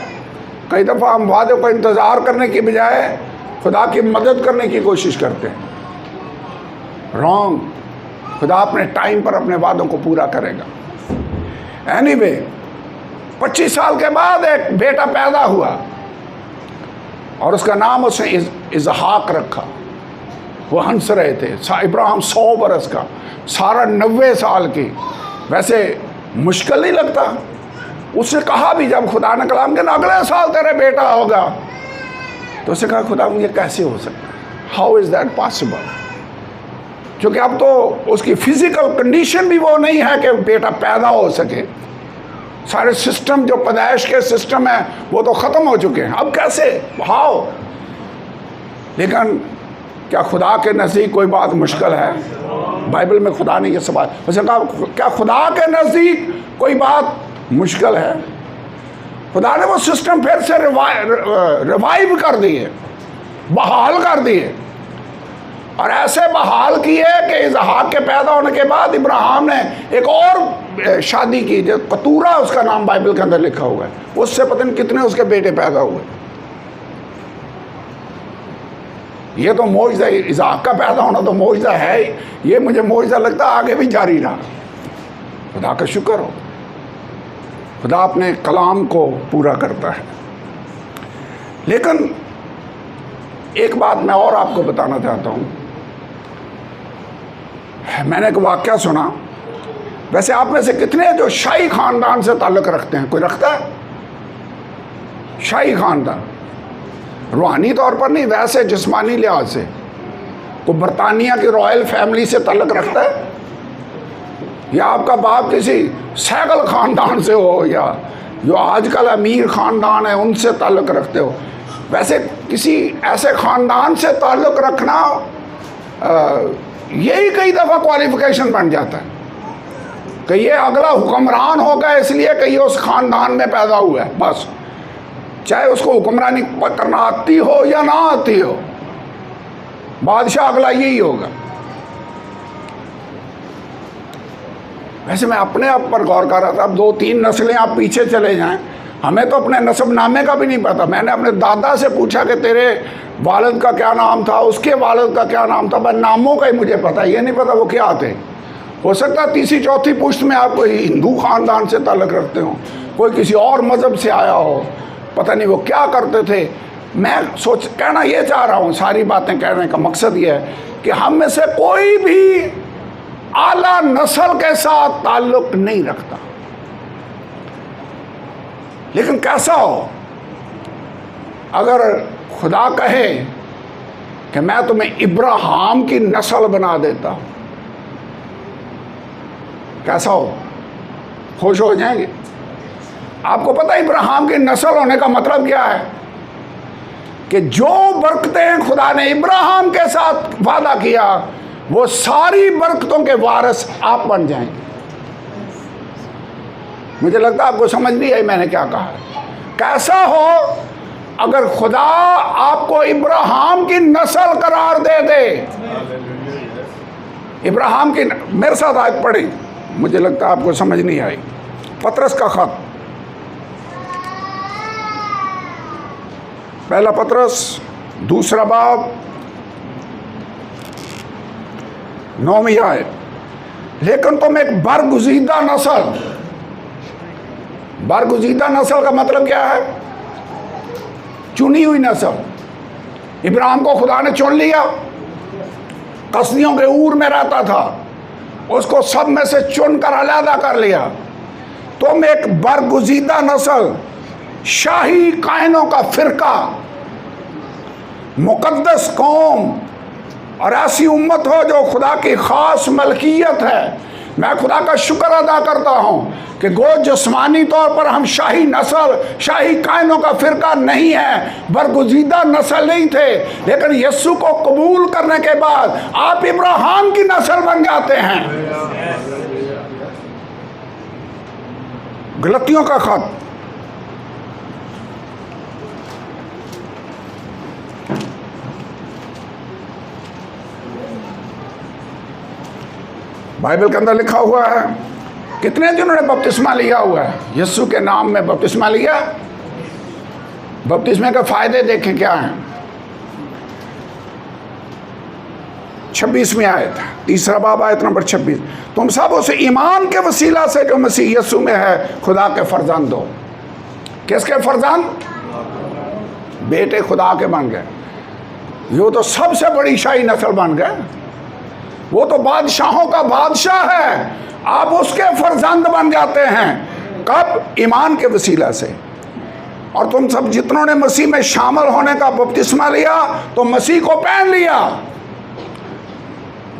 कई दफ़ा हम वादे को इंतज़ार करने की बजाय खुदा की मदद करने की कोशिश करते हैं। रॉन्ग। खुदा अपने टाइम पर अपने वादों को पूरा करेगा। एनीवे, 25 साल के बाद एक बेटा पैदा हुआ और उसका नाम उसने इसहाक रखा। वो हंस रहे थे। इब्राहिम 100 बरस का, सारा 90 साल की। वैसे मुश्किल नहीं लगता। उसने कहा भी, जब खुदा ने कलाम के ना अगले साल तेरे बेटा होगा, तो उसने कहा खुदा ये कैसे हो सकता है? How is that possible? क्योंकि अब तो उसकी फिजिकल कंडीशन भी वो नहीं है कि बेटा पैदा हो सके। सारे सिस्टम जो पैदाइश के सिस्टम है वो तो ख़त्म हो चुके हैं। अब कैसे? हाउ? लेकिन क्या खुदा के नज़दीक कोई बात मुश्किल है? बाइबल में खुदा ने ये सवाल, उसने कहा क्या खुदा के नज़दीक कोई बात मुश्किल है? खुदा ने वो सिस्टम फिर से रिवाइव कर दिए, बहाल कर दिए, और ऐसे बहाल किए कि इसहाक के पैदा होने के बाद इब्राहिम ने एक और शादी की, जो कतूरा उसका नाम बाइबल के अंदर लिखा हुआ है। उससे पता नहीं कितने उसके बेटे पैदा हुए। ये तो मौजज़ा, इसहाक का पैदा होना तो मौजज़ा है। ये मुझे मौजज़ा लगता है आगे भी जारी रहा। खुदा का शुक्र हो, खुदा अपने कलाम को पूरा करता है। लेकिन एक बात मैं और आपको बताना चाहता हूँ। मैंने एक वाक़या सुना। वैसे आप में से कितने जो शाही ख़ानदान से ताल्लुक़ रखते हैं? कोई रखता है? शाही ख़ानदान, रूहानी तौर पर नहीं, वैसे जिस्मानी लिहाज से। कोई बरतानिया की रॉयल फैमिली से ताल्लुक़ रखता है? या आपका बाप किसी सैगल ख़ानदान से हो, या जो आजकल अमीर ख़ानदान है उनसे ताल्लुक़ रखते हो? वैसे किसी ऐसे ख़ानदान से ताल्लुक़ रखना यही कई दफ़ा क्वालिफ़िकेशन बन जाता है कि ये अगला हुक्मरान होगा, इसलिए कि ये उस ख़ानदान में पैदा हुआ है। बस, चाहे उसको हुक्मरानी करना आती हो या ना आती हो, बादशाह अगला यही होगा। वैसे मैं अपने आप पर गौर कर रहा था। अब 2-3 नस्लें आप पीछे चले जाएं, हमें तो अपने नस्ब नामे का भी नहीं पता। मैंने अपने दादा से पूछा कि तेरे वालिद का क्या नाम था, उसके वालिद का क्या नाम था, बस नामों का ही मुझे पता, ये नहीं पता वो क्या थे। हो सकता है 3री-4थी पुश्त में आप कोई हिंदू ख़ानदान से ताल्लुक़ रखते हो, कोई किसी और मज़हब से आया हो, पता नहीं वो क्या करते थे। मैं कहना ये चाह रहा हूँ, सारी बातें कहने का मकसद ये है कि हम में से कोई भी आला नस्ल के साथ ताल्लुक़ नहीं रखता। लेकिन कैसा हो, अगर खुदा कहे कि मैं तुम्हें इब्राहिम की नस्ल बना देता हूँ, कैसा हो? खुश हो जाएंगे? आपको पता है इब्राहिम की नस्ल होने का मतलब क्या है? कि जो बरकतें खुदा ने इब्राहिम के साथ वादा किया, वो सारी बरकतों के वारिस आप बन जाएंगे। मुझे लगता है आपको समझ नहीं आई मैंने क्या कहा। कैसा हो अगर खुदा आपको इब्राहिम की नस्ल करार दे दे। इब्राहिम की, मेरे साथ आज पढ़ी, मुझे लगता है आपको समझ नहीं आई। पतरस का खत, पहला पतरस 2 बाब 9वीं आयत। लेकिन तुम एक बरगुज़ीदा नस्ल, बरगुज़ीदा नस्ल का मतलब क्या है? चुनी हुई नस्ल। इब्राहिम को खुदा ने चुन लिया, कसदियों के ऊर में रहता था, उसको सब में से चुनकर अलहदा कर लिया। तुम एक बरगुजीदा नस्ल, शाही कायनों का फिरका, मुकद्दस कौम और ऐसी उम्मत हो जो खुदा की खास मलकियत है। मैं खुदा का शुक्र अदा करता हूँ कि गो जिस्मानी तौर पर हम शाही नस्ल, शाही कायनों का फिरका नहीं है, बरगुजीदा नस्ल नहीं थे, लेकिन यीशु को कबूल करने के बाद आप इब्राहिम की नस्ल बन जाते हैं। गलतियों का खत बाइबल के अंदर लिखा हुआ है, कितने जिन्होंने बपतिस्मा लिया हुआ है, यीशु के नाम में बपतिस्मा लिया। बपतिस्मे के फायदे देखें क्या हैं। 26वीं आयत, 3 बाब आयत नंबर 26, तुम सब उस ईमान के वसीला से जो मसीह यीशु में है खुदा के फर्जंद हो। किसके फर्जंद? बेटे खुदा के बन गए। यो तो सबसे बड़ी शाही नस्ल बन गए। वो तो बादशाहों का बादशाह है, आप उसके फर्जंद बन जाते हैं। कब? ईमान के वसीला से। और तुम सब जितनों ने मसीह में शामिल होने का बपतिस्मा लिया तो मसीह को पहन लिया।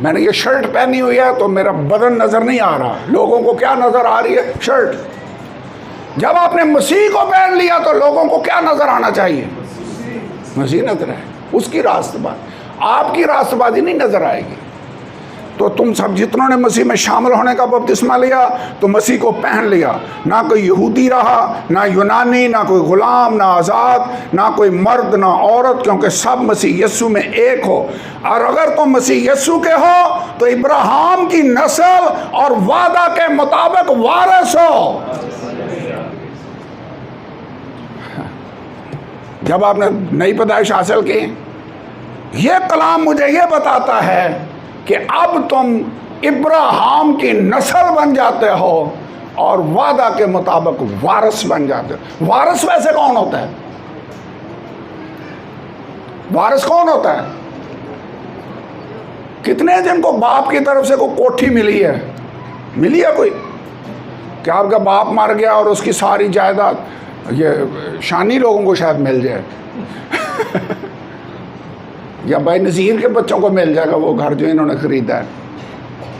मैंने ये शर्ट पहनी हुई है तो मेरा बदन नजर नहीं आ रहा, लोगों को क्या नजर आ रही है? शर्ट। जब आपने मसीह को पहन लिया तो लोगों को क्या नजर आना चाहिए? मसीह नजर है, उसकी रास्तबाजी, आपकी रास्तबाजी नहीं नजर आएगी। तो तुम सब जितनों ने मसीह में शामिल होने का बपतिस्मा लिया तो मसीह को पहन लिया। ना कोई यहूदी रहा, ना यूनानी, ना कोई गुलाम, ना आज़ाद, ना कोई मर्द, ना औरत, क्योंकि सब मसीह यीशु में एक हो। और अगर तुम मसीह यीशु के हो तो इब्राहिम की नस्ल और वादा के मुताबिक वारिस हो। जब आपने नई पैदाइश हासिल की, यह कलाम मुझे यह बताता है कि अब तुम इब्राहिम की नस्ल बन जाते हो और वादा के मुताबिक वारिस बन जाते हो। वारिस वैसे कौन होता है? वारिस कौन होता है? कितने जिनको बाप की तरफ से कोई कोठी मिली है? मिली है कोई? क्या आपका बाप मर गया और उसकी सारी जायदाद, ये शानी लोगों को शायद मिल जाए या भाई नज़ीर के बच्चों को मिल जाएगा वो घर जो इन्होंने खरीदा है,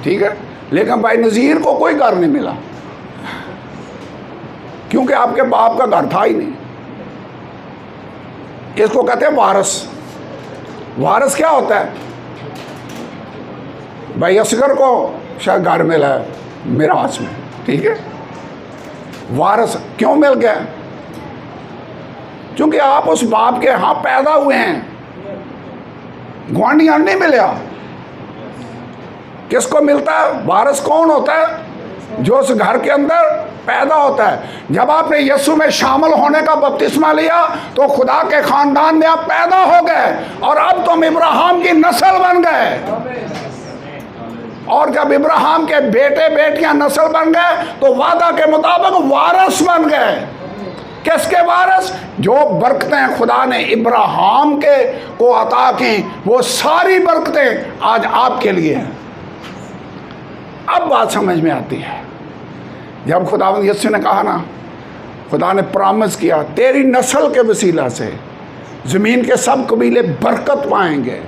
ठीक है, लेकिन भाई नज़ीर को कोई घर नहीं मिला क्योंकि आपके बाप का घर था ही नहीं। इसको कहते हैं वारिस। वारिस क्या होता है? भाई असगर को शायद घर मिला है मिरास में, ठीक है। वारिस क्यों मिल गया? क्योंकि आप उस बाप के यहाँ पैदा हुए हैं, गुआंढियां नहीं मिला। किसको मिलता है? वारिस कौन होता है? जो उस घर के अंदर पैदा होता है। जब आपने यीशु में शामिल होने का बपतिस्मा लिया तो खुदा के खानदान में आप पैदा हो गए और अब तुम इब्राहिम की नस्ल बन गए। और जब इब्राहिम के बेटे बेटियां नस्ल बन गए तो वादा के मुताबिक वारिस बन गए। किसके वारिस? जो बरकतें खुदा ने इब्राहिम के को अता की, वो सारी बरकतें आज आपके लिए हैं। अब बात समझ में आती है। जब खुदावंद यीशु ने कहा ना, खुदा ने प्रॉमिस किया तेरी नस्ल के वसीला से ज़मीन के सब कबीले बरकत पाएंगे,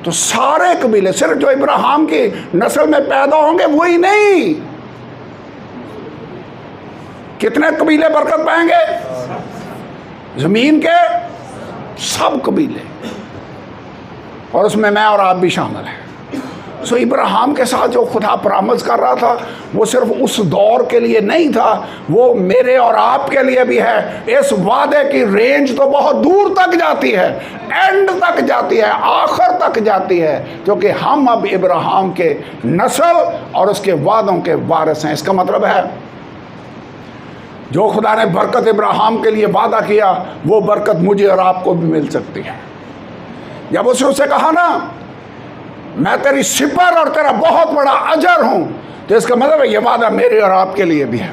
तो सारे कबीले, सिर्फ जो इब्राहिम की नस्ल में पैदा होंगे वही नहीं, कितने कबीले बरकत पाएंगे? ज़मीन के सब कबीले, और उसमें मैं और आप भी शामिल हैं। सो इब्राहिम के साथ जो खुदा प्रॉमिस कर रहा था वो सिर्फ उस दौर के लिए नहीं था, वो मेरे और आपके लिए भी है। इस वादे की रेंज तो बहुत दूर तक जाती है, एंड तक जाती है, आखिर तक जाती है, क्योंकि हम अब इब्राहिम के नस्ल और उसके वादों के वारिस हैं। इसका मतलब है जो खुदा ने बरकत इब्राहिम के लिए वादा किया वो बरकत मुझे और आपको भी मिल सकती है। जब उसने उसे कहा ना मैं तेरी सिपर और तेरा बहुत बड़ा अजर हूं, तो इसका मतलब है ये वादा मेरे और आपके लिए भी है।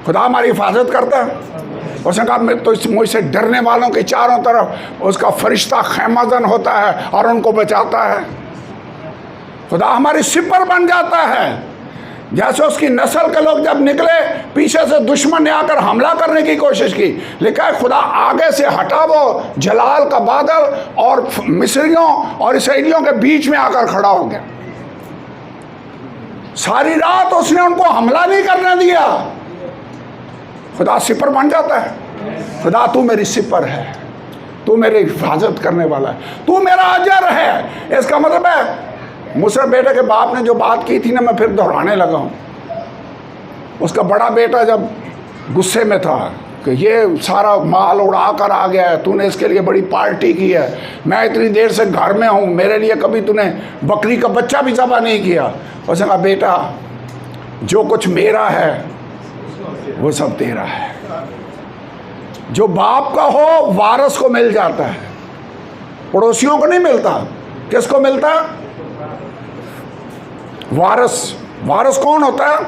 खुदा हमारी हिफाजत करता है। उसने कहा तो मुझसे डरने वालों के चारों तरफ उसका फरिश्ता खैमाजन होता है और उनको बचाता है। खुदा हमारी सिपर बन जाता है। जैसे उसकी नस्ल के लोग जब निकले, पीछे से दुश्मन ने आकर हमला करने की कोशिश की, लिखा है खुदा आगे से हटा वो जलाल का बादल और मिस्रियों और इसराइलियों के बीच में आकर खड़ा हो गया। सारी रात उसने उनको हमला नहीं करने दिया। खुदा सिपर बन जाता है। खुदा तू मेरी सिपर है, तू मेरी हिफाजत करने वाला है, तू मेरा अजर है। इसका मतलब है मुसरफ बेटे के बाप ने जो बात की थी ना, मैं फिर दोहराने लगा हूँ। उसका बड़ा बेटा जब गुस्से में था कि ये सारा माल उड़ा कर आ गया है, तूने इसके लिए बड़ी पार्टी की है, मैं इतनी देर से घर में हूँ, मेरे लिए कभी तूने बकरी का बच्चा भी ज़बह नहीं किया। उसने कहा बेटा जो कुछ मेरा है वो सब तेरा है। जो बाप का हो वारस को मिल जाता है, पड़ोसियों को नहीं मिलता। किसको मिलता है? वारस। वारस कौन होता है?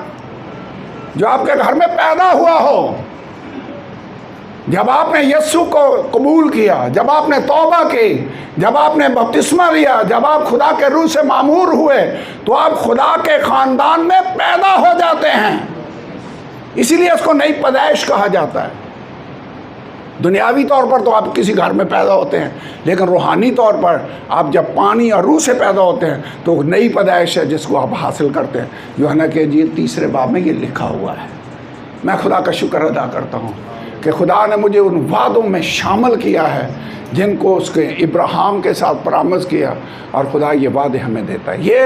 जो आपके घर में पैदा हुआ हो। जब आपने यीशु को कबूल किया, जब आपने तौबा की, जब आपने बपतिस्मा लिया, जब आप खुदा के रूह से मामूर हुए, तो आप खुदा के खानदान में पैदा हो जाते हैं। इसीलिए इसको नई पैदाइश कहा जाता है। दुनियावी तौर पर तो आप किसी घर में पैदा होते हैं, लेकिन रूहानी तौर पर आप जब पानी और रूह से पैदा होते हैं तो नई पैदाइश है जिसको आप हासिल करते हैं। यूहन्ना के इंजील 3 बाब में ये लिखा हुआ है। मैं खुदा का शुक्र अदा करता हूँ कि खुदा ने मुझे उन वादों में शामिल किया है जिनको उसके इब्राहिम के साथ परामर्श किया, और खुदा ये वादे हमें देता है। ये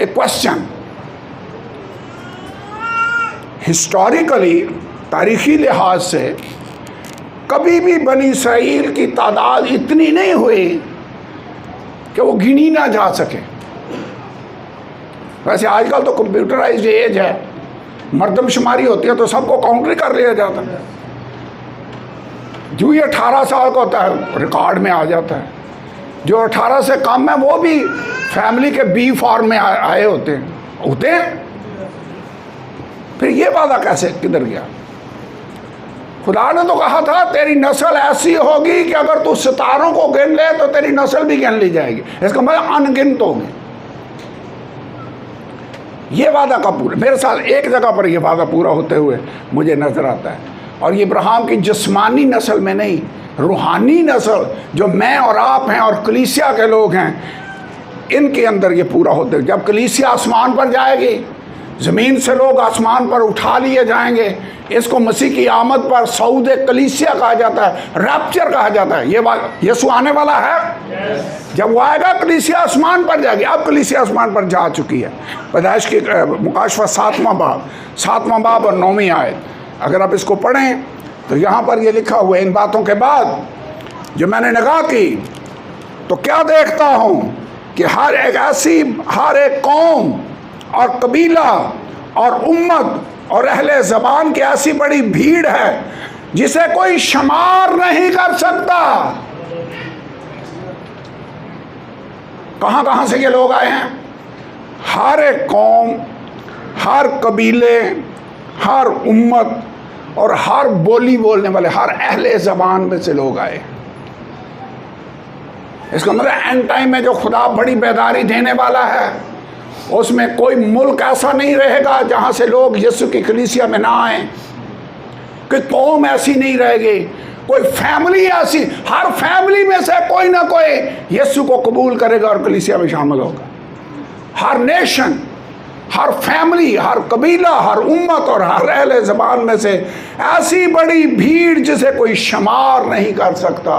एक क्वेश्चन हिस्टोरिकली, तारीखी लिहाज से कभी भी बनी इसराइल की तादाद इतनी नहीं हुई कि वो गिनी ना जा सके। वैसे आजकल तो कंप्यूटराइज्ड एज है, मर्दमशुमारी होती है तो सबको काउंटर कर लिया जाता है। जो ये 18 साल का होता है रिकॉर्ड में आ जाता है, जो 18 से कम है वो भी फैमिली के बी फॉर्म में आए होते हैं। फिर ये वादा कैसे किधर गया? खुदा ने तो कहा था तेरी नस्ल ऐसी होगी कि अगर तू सितारों को गिन ले तो तेरी नस्ल भी गिन ली जाएगी। इसका मतलब अनगिनत होगी। ये वादा का पूरा मेरे साथ एक जगह पर यह वादा पूरा होते हुए मुझे नजर आता है, और ये इब्राहिम की जिस्मानी नस्ल में नहीं, रूहानी नस्ल जो मैं और आप हैं और कलीसिया के लोग हैं, इनके अंदर ये पूरा होते हुए जब कलीसिया आसमान पर जाएगी, ज़मीन से लोग आसमान पर उठा लिए जाएंगे। इसको मसीह की आमद पर सऊद कलीसिया कहा जाता है, रैप्चर कहा जाता है। ये यीशु आने वाला है। जब वो आएगा कलीसिया आसमान पर जाएगी। अब कलीसिया आसमान पर जा चुकी है। पैदाइश की मुकाशवा 7वां बाब और 9वीं आयत, अगर आप इसको पढ़ें तो यहाँ पर ये लिखा हुआ है, इन बातों के बाद जो मैंने निगाह की तो क्या देखता हूँ कि हर एक कौम और कबीला और उम्मत और अहले ज़बान की ऐसी बड़ी भीड़ है जिसे कोई शुमार नहीं कर सकता। कहाँ कहाँ से ये लोग आए हैं? हर एक कौम, हर कबीले, हर उम्मत और हर बोली बोलने वाले, हर अहले ज़बान में से लोग आए। इसका मतलब एंड टाइम में जो खुदा बड़ी बेदारी देने वाला है, उसमें कोई मुल्क ऐसा नहीं रहेगा जहाँ से लोग यीशु की कलीसिया में ना आए। कोई कौम ऐसी नहीं रहेगी, कोई फैमिली ऐसी, हर फैमिली में से कोई ना कोई यीशु को कबूल करेगा और कलीसिया में शामिल होगा। हर नेशन, हर फैमिली, हर कबीला, हर उम्मत और हर अहले ज़बान में से ऐसी बड़ी भीड़ जिसे कोई शुमार नहीं कर सकता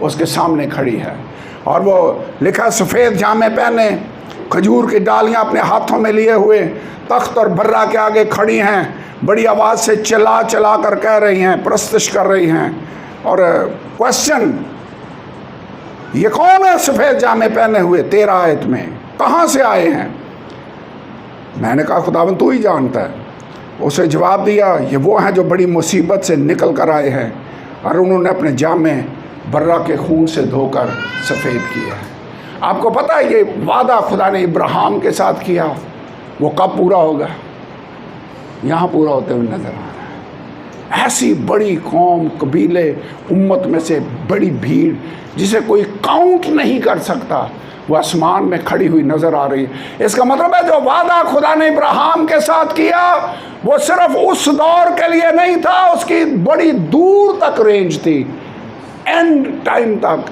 उसके सामने खड़ी है। और वो लिखा, सफ़ेद जामे पहने, खजूर की डालियां अपने हाथों में लिए हुए, तख्त और बर्रा के आगे खड़ी हैं, बड़ी आवाज़ से चला चला कर कह रही हैं, प्रस्तुत कर रही हैं। और क्वेश्चन, ये कौन है सफ़ेद जामे पहने हुए? 13 आयत में कहाँ से आए हैं? मैंने कहा खुदावन तू ही जानता है। उसे जवाब दिया, ये वो हैं जो बड़ी मुसीबत से निकल कर आए हैं और उन्होंने अपने जामे बर्रा के खून से धोकर सफ़ेद किया है। आपको पता है ये वादा खुदा ने इब्राहिम के साथ किया, वो कब पूरा होगा? यहाँ पूरा होते हुए नजर आ रहा है। ऐसी बड़ी कौम, कबीले, उम्मत में से बड़ी भीड़ जिसे कोई काउंट नहीं कर सकता, वो आसमान में खड़ी हुई नजर आ रही है। इसका मतलब है जो वादा खुदा ने इब्राहिम के साथ किया वो सिर्फ उस दौर के लिए नहीं था, उसकी बड़ी दूर तक रेंज थी, एंड टाइम तक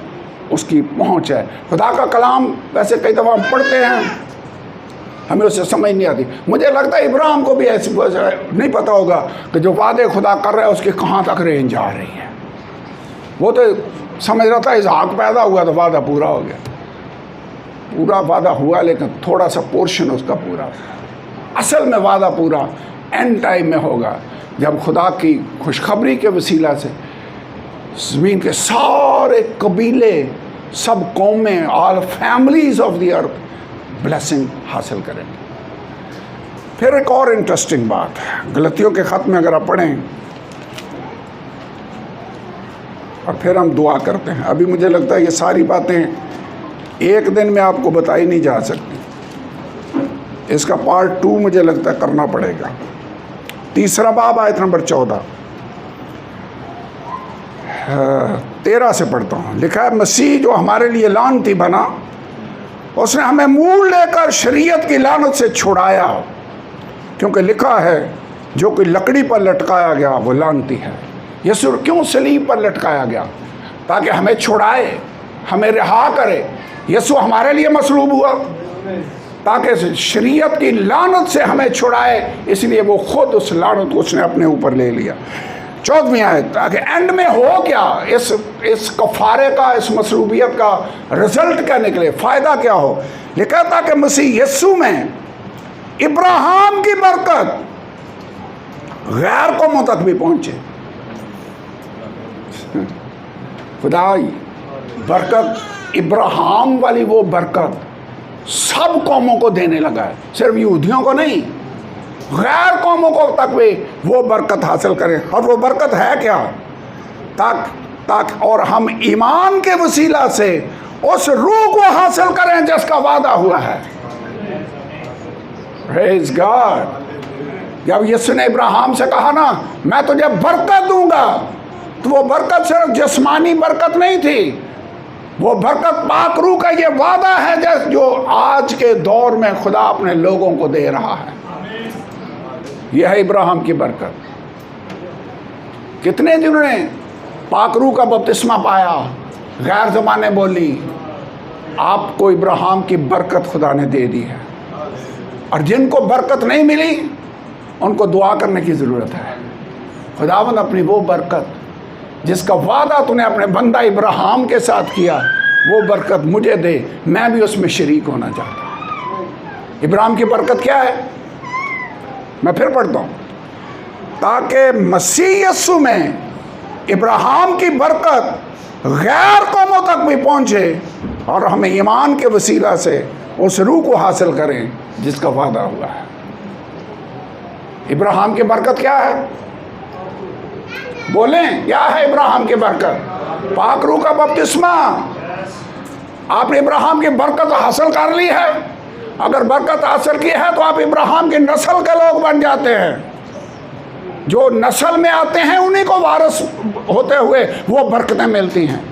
उसकी पहुंच है। खुदा का कलाम वैसे कई दफ़ा हम पढ़ते हैं, हमें उससे समझ नहीं आती। मुझे लगता है इब्राहिम को भी ऐसे नहीं पता होगा कि जो वादे खुदा कर रहा है उसकी कहाँ तक रेंज आ रही है। वो तो समझ रहा था इसहाक पैदा हुआ तो वादा पूरा हो गया। पूरा वादा हुआ लेकिन थोड़ा सा पोर्शन उसका पूरा था। असल में वादा पूरा एंड टाइम में होगा, जब खुदा की खुशखबरी के वसीला से ज़मीन के सारे कबीले, सब कौमें, all families of the earth blessing हासिल करेंगे। फिर एक और इंटरेस्टिंग बात है, गलतियों के ख़त में अगर आप पढ़ें और फिर हम दुआ करते हैं। अभी मुझे लगता है ये सारी बातें एक दिन में आपको बताई नहीं जा सकती, इसका पार्ट 2 मुझे लगता है करना पड़ेगा। 3 बाब आयत नंबर 14 13 से पढ़ता हूँ। लिखा है, मसीह जो हमारे लिए लानती बना, उसने हमें मूल लेकर शरीयत की लानत से छुड़ाया, क्योंकि लिखा है जो कोई लकड़ी पर लटकाया गया वो लानती है। यीशु क्यों सलीब पर लटकाया गया? ताकि हमें छुड़ाए, हमें रिहा करे। यीशु हमारे लिए मसलूब हुआ ताकि शरीयत की लानत से हमें छुड़ाए, इसलिए वो खुद उस लानत को उसने अपने ऊपर ले लिया। 14वीं आयत, ताकि एंड में हो क्या, इस कफारे का, इस मसलूबियत का रिजल्ट क्या निकले, फ़ायदा क्या हो। लिखा था कि मसीह यीशु में इब्राहिम की बरकत गैर कौमों तक भी पहुंचे। खुदाई बरकत, इब्राहिम वाली वो बरकत सब कौमों को देने लगा है, सिर्फ यहूदियों को नहीं, गैर कौमों को तक भी वो बरकत हासिल करें। और वो बरकत है क्या? ताक और हम ईमान के वसीला से उस रूह को हासिल करें जिसका वादा हुआ है। Praise God. जब यीशु ने इब्राहिम से कहा ना मैं तुझे बरकत दूंगा, तो वो बरकत सिर्फ जिस्मानी बरकत नहीं थी, वो बरकत पाक रूह का ये वादा है जो आज के दौर में खुदा अपने लोगों को दे रहा है। यह है इब्राहिम की बरकत। कितने जिन्होंने पाक रूह का बपतिस्मा पाया, गैर ज़बानें बोली, आपको इब्राहिम की बरकत खुदा ने दे दी है। और जिनको बरकत नहीं मिली उनको दुआ करने की ज़रूरत है। खुदावंद अपनी वो बरकत जिसका वादा तूने अपने बंदा इब्राहिम के साथ किया, वो बरकत मुझे दे, मैं भी उसमें शरीक होना चाहता हूँ। इब्राहिम की बरकत क्या है? मैं फिर पढ़ता हूँ, ताकि मसीह यीशु में इब्राहिम की बरकत गैर कौमों तक भी पहुँचे और हमें ईमान के वसीला से उस रूह को हासिल करें जिसका वादा हुआ है। इब्राहिम की बरकत क्या है? बोलें, क्या है इब्राहिम की बरकत? पाक रूह का बपतिस्मा। आपने इब्राहिम की बरकत हासिल कर ली है। अगर बरकत हासिल की है तो आप इब्राहिम की नस्ल के लोग बन जाते हैं। जो नस्ल में आते हैं उन्हीं को वारिस होते हुए वो बरकतें मिलती हैं।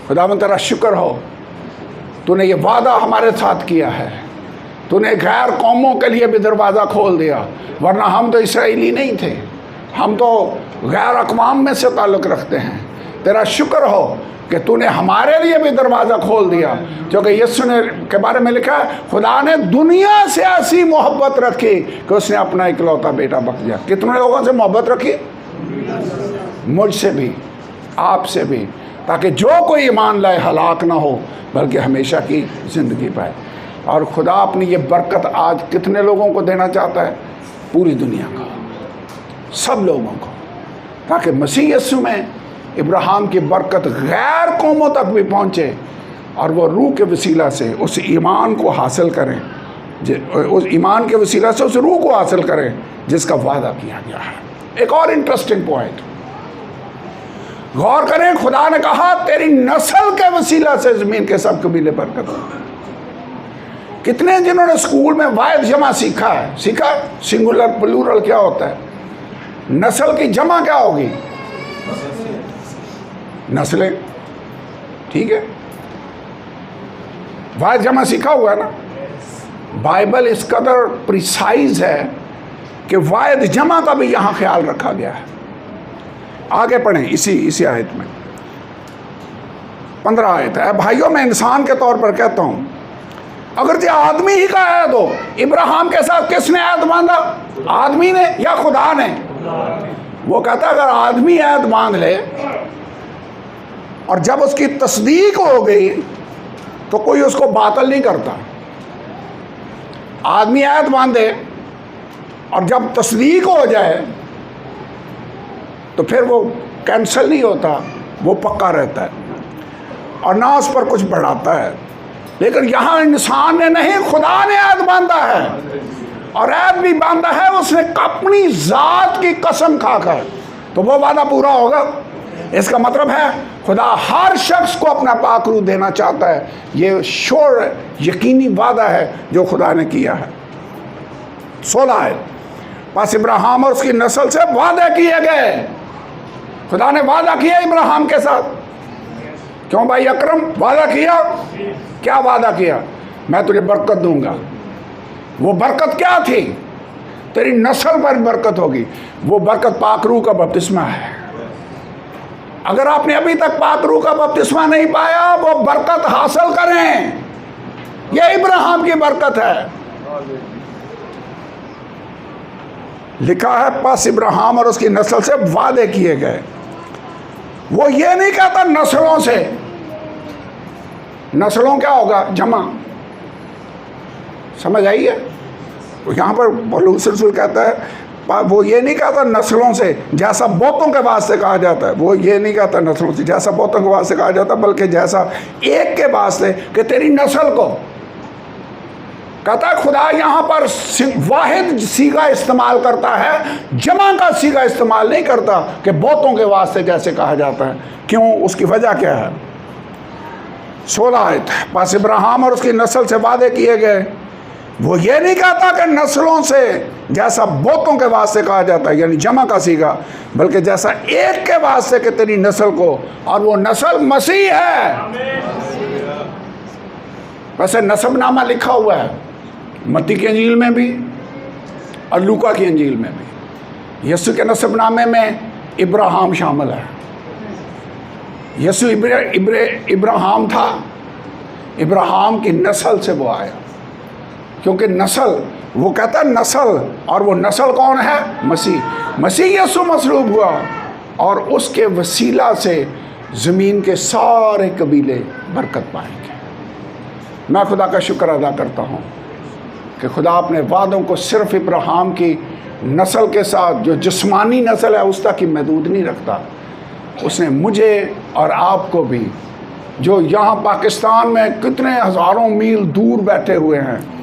खुदावंद तेरा शुक्र हो, तूने ये वादा हमारे साथ किया है। तूने गैर कौमों के लिए भी दरवाज़ा खोल दिया, वरना हम तो इसराइली नहीं थे, हम तो गैर अक़वाम में से ताल्लुक़ रखते हैं। तेरा शुक्र हो कि तूने हमारे लिए भी दरवाज़ा खोल दिया, क्योंकि यीशु ने के बारे में लिखा है, खुदा ने दुनिया से ऐसी मोहब्बत रखी कि उसने अपना इकलौता बेटा बख्श दिया। कितने लोगों से मोहब्बत रखी? मुझसे भी, आपसे भी, ताकि जो कोई ईमान लाए हलाक ना हो बल्कि हमेशा की ज़िंदगी पाए। और खुदा अपनी ये बरकत आज कितने लोगों को देना चाहता है? पूरी दुनिया को, सब लोगों को, ताकि मसीह यीशु में इब्राहिम की बरकत गैर कौमों तक भी पहुँचे और वो रूह के वसीला से उस ईमान को हासिल करें, उस ईमान के वसीला से उस रूह को हासिल करें जिसका वादा किया गया है। एक और इंटरेस्टिंग पॉइंट गौर करें, खुदा ने कहा तेरी नस्ल के वसीला से ज़मीन के सब कबीले बरकत। कितने जिन्होंने स्कूल में वाहिद जमा सीखा है, सीखा सिंगुलर प्लूरल क्या होता है, नस्ल की जमा क्या होगी? नस्लें। ठीक है, वाहिद जमा सीखा हुआ है ना। बाइबल इस कदर प्रिसाइज है कि वाहिद जमा का भी यहां ख्याल रखा गया है। आगे पढ़ें इसी आयत में, 15 आयत है। भाइयों, मैं इंसान के तौर पर कहता हूं, अगर जो आदमी ही का ऐद हो, इब्राहिम के साथ किसने ऐद बांधा? आदमी ने या खुदा ने? वो कहता है अगर आदमी ऐद बांध ले और जब उसकी तस्दीक हो गई तो कोई उसको बातिल नहीं करता। आदमी ऐद बांधे और जब तस्दीक हो जाए तो फिर वो कैंसिल नहीं होता, वो पक्का रहता है और ना उस पर कुछ बढ़ाता है। लेकिन यहाँ इंसान ने नहीं, खुदा ने ऐद बांधा है, और ऐद भी बांधा है उसने अपनी जात की कसम खाकर, तो वो वादा पूरा होगा। इसका मतलब है खुदा हर शख्स को अपना पाकरू देना चाहता है। ये श्योर यकीनी वादा है जो खुदा ने किया है। 16 है, बस इब्राहिम और उसकी नस्ल से वादे किए गए। खुदा ने वादा किया इब्राहिम के साथ। क्यों भाई अकरम? वादा किया। क्या वादा किया? मैं तुझे बरकत दूंगा। वो बरकत क्या थी? तेरी नस्ल पर बरकत होगी। वो बरकत पाकरू का बपतिस्मा है। अगर आपने अभी तक पाकरू का बपतिस्मा नहीं पाया, वो बरकत हासिल करें। यह इब्राहिम की बरकत है। लिखा है बस इब्राहिम और उसकी नस्ल से वादे किए गए। वो ये नहीं कहता नस्लों से। नस्लों क्या होगा? जमा। समझ आई है? यहाँ पर पौलुस रसूल कहता है, वो ये नहीं कहता नस्लों से जैसा बहुतों के वास्ते कहा जाता है। वो ये नहीं कहता नस्लों से जैसा बहुतों के वास्ते कहा जाता है, बल्कि जैसा एक के वास्ते कि तेरी नस्ल को। कहता है खुदा यहाँ पर वाहिद सीगा इस्तेमाल करता है, जमा का सीगा इस्तेमाल नहीं करता कि बहुतों के वास्ते जैसे कहा जाता है। क्यों? उसकी वजह क्या है? 16 आयत, बस इब्राहिम और उसकी नस्ल से वादे किए गए। वो ये नहीं कहता कि नस्लों से जैसा बहुतों के वास्ते कहा जाता है, यानी जमा का सीगा, बल्कि जैसा एक के वास्ते कि तेरी नस्ल को, और वो नस्ल मसीह है। वैसे नसबनामा लिखा हुआ है मत्ती की अंजील में भी और लूका की अंजील में भी। यीशु के नसबनामे में इब्राहिम शामिल है। यीशु इब्राहिम था, इब्राहिम की नस्ल से वो आया। क्योंकि नस्ल, वो कहता है नस्ल, और वो नस्ल कौन है? मसीह। मसीह यीशु मसलूब हुआ और उसके वसीला से ज़मीन के सारे कबीले बरकत पाएंगे। मैं खुदा का शुक्र अदा करता हूँ कि खुदा अपने वादों को सिर्फ इब्राहिम की नस्ल के साथ, जो जिस्मानी नस्ल है, उस तक ही महदूद नहीं रखता। उसने मुझे और आपको भी, जो यहाँ पाकिस्तान में कितने हज़ारों मील दूर बैठे हुए हैं,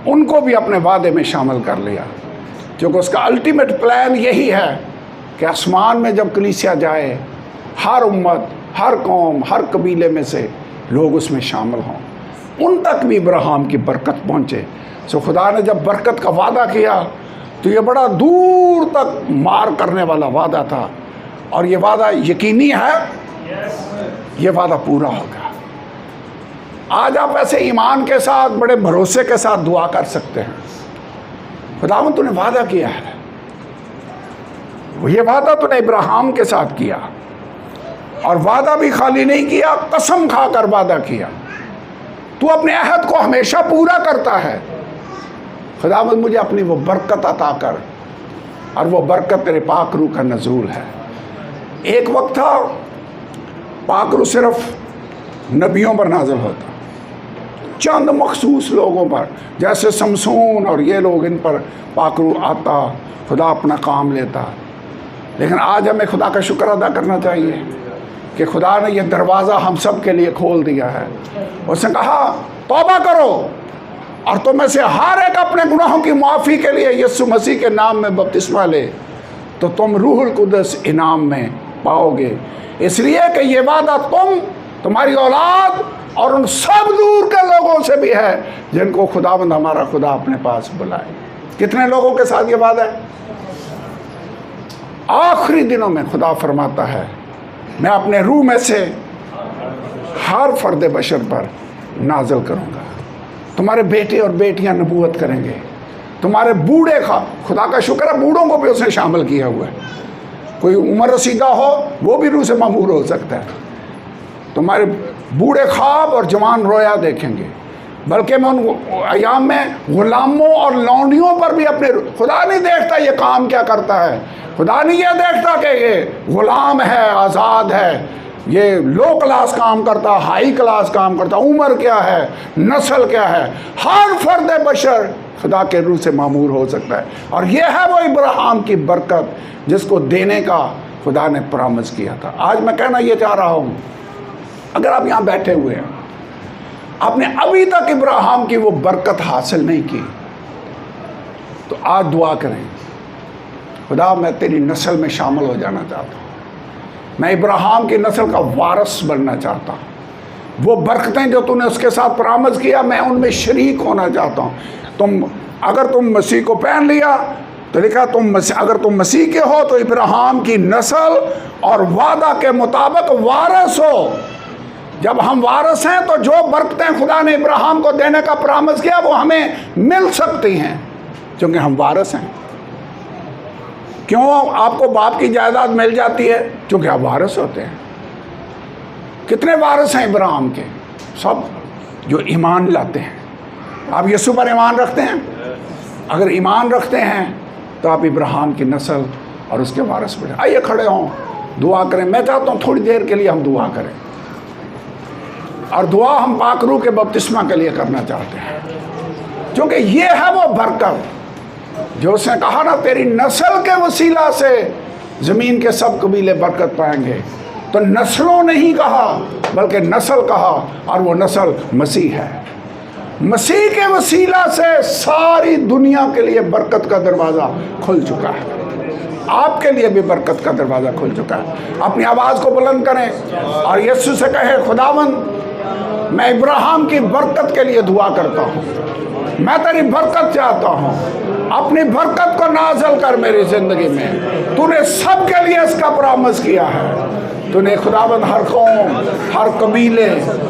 उनको भी अपने वादे में शामिल कर लिया। क्योंकि उसका अल्टीमेट प्लान यही है कि आसमान में जब कलीसिया जाए, हर उम्मत, हर कौम, हर कबीले में से लोग उसमें शामिल हों, उन तक भी इब्राहिम की बरकत पहुँचे। सो खुदा ने जब बरकत का वादा किया तो ये बड़ा दूर तक मार करने वाला वादा था, और ये वादा यकीनी है, ये वादा पूरा होगा। आज आप ऐसे ईमान के साथ, बड़े भरोसे के साथ दुआ कर सकते हैं। खुदावंद तूने वादा किया है, ये वादा तूने इब्राहिम के साथ किया, और वादा भी खाली नहीं किया, कसम खाकर वादा किया। तू अपने अहद को हमेशा पूरा करता है। खुदावंद मुझे अपनी वो बरकत अता कर, और वो बरकत तेरे पाक रूह का नज़ूल है। एक वक्त था पाक रूह सिर्फ नबियों पर नाज़िल होता, चंद मखसूस लोगों पर, जैसे समसून और ये लोग, इन पर पाक रूह आता, खुदा अपना काम लेता। लेकिन आज हमें खुदा का शुक्र अदा करना चाहिए कि खुदा ने यह दरवाज़ा हम सब के लिए खोल दिया है। उसने कहा तौबा करो और तुम में से हर एक अपने गुनाहों की माफ़ी के लिए यीशु मसीह के नाम में बपतिस्मा ले, तो तुम रूहुल कुदस इनाम में पाओगे। इसलिए कि ये वादा तुम, तुम्हारी औलाद और उन सब दूर के लोगों से भी है जिनको खुदावंद हमारा खुदा अपने पास बुलाए। कितने लोगों के साथ ये वादा है? आखिरी दिनों में खुदा फरमाता है, मैं अपने रूह में से हर फर्द बशर पर नाज़िल करूँगा। तुम्हारे बेटे और बेटियां नबूवत करेंगे, तुम्हारे बूढ़े खुदा का शुक्र है बूढ़ों को भी उसने शामिल किया हुआ है। कोई उम्र रसीदा हो वो भी रूह से मामूर हो सकता है। तुम्हारे बूढ़े ख्वाब और जवान रोया देखेंगे। बल्कि मैं उन अयाम में गुलामों और लौंडियों पर भी अपने, खुदा नहीं देखता ये काम क्या करता है, खुदा नहीं ये देखता कि ये गुलाम है, आज़ाद है, ये लो क्लास काम करता, हाई क्लास काम करता, उम्र क्या है, नस्ल क्या है। हर फर्द बशर खुदा के रूह से मामूर हो सकता है। और ये है वो इब्राहिम की बरकत जिसको देने का खुदा ने प्रॉमिस किया था। आज मैं कहना ये चाह रहा हूँ, अगर आप यहाँ बैठे हुए हैं, आपने अभी तक इब्राहिम की वो बरकत हासिल नहीं की, तो आज दुआ करें, खुदा मैं तेरी नस्ल में शामिल हो जाना चाहता हूँ, मैं इब्राहिम की नस्ल का वारिस बनना चाहता हूँ। वो बरकतें जो तूने उसके साथ प्रॉमिस किया, मैं उनमें शरीक होना चाहता हूँ। अगर तुम मसीह को पहन लिया तो लिखा अगर तुम मसीह के हो तो इब्राहिम की नस्ल और वादा के मुताबिक वारिस हो। जब हम वारिस हैं तो जो बरकतें खुदा ने इब्राहिम को देने का प्रॉमिस किया वो हमें मिल सकती हैं, क्योंकि हम वारिस हैं। क्यों आपको बाप की जायदाद मिल जाती है? क्योंकि आप वारिस होते हैं। कितने वारिस हैं इब्राहिम के? सब जो ईमान लाते हैं। आप यीशु पर ईमान रखते हैं? अगर ईमान रखते हैं तो आप इब्राहिम की नस्ल और उसके वारिस बने। आइए खड़े हों, दुआ करें। मैं चाहता हूँ थोड़ी देर के लिए हम दुआ करें, और दुआ हम पाक रूह के बपतिस्मा के लिए करना चाहते हैं, क्योंकि ये है वो बरकत जो उसने कहा ना, तेरी नस्ल के वसीला से ज़मीन के सब कबीले बरकत पाएंगे। तो नस्लों नहीं कहा बल्कि नस्ल कहा, और वो नस्ल मसीह है। मसीह के वसीला से सारी दुनिया के लिए बरकत का दरवाज़ा खुल चुका है। आपके लिए भी बरकत का दरवाज़ा खुल चुका है। अपनी आवाज़ को बुलंद करें और यीशु से कहे, खुदावंद मैं इब्राहिम की बरकत के लिए दुआ करता हूँ, मैं तेरी बरकत चाहता हूँ, अपनी बरकत को नाज़िल कर मेरी ज़िंदगी में। तूने सबके लिए इसका प्रॉमिस किया है। तूने खुदावंद हर कौम, हर कबीले,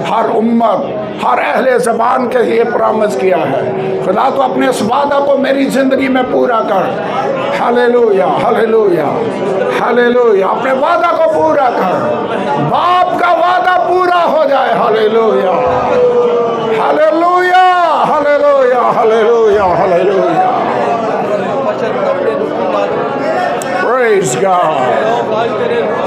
हर उम्मत, हर अहले ज़बान के लिए प्रॉमिस किया है। खुदा तो अपने इस वादा को मेरी ज़िंदगी में पूरा कर। Hallelujah, hallelujah, hallelujah. अपने वादा को पूरा कर, बाप का वादा पूरा हो जाए। Hallelujah, hallelujah, hallelujah, hallelujah, hallelujah. Praise God.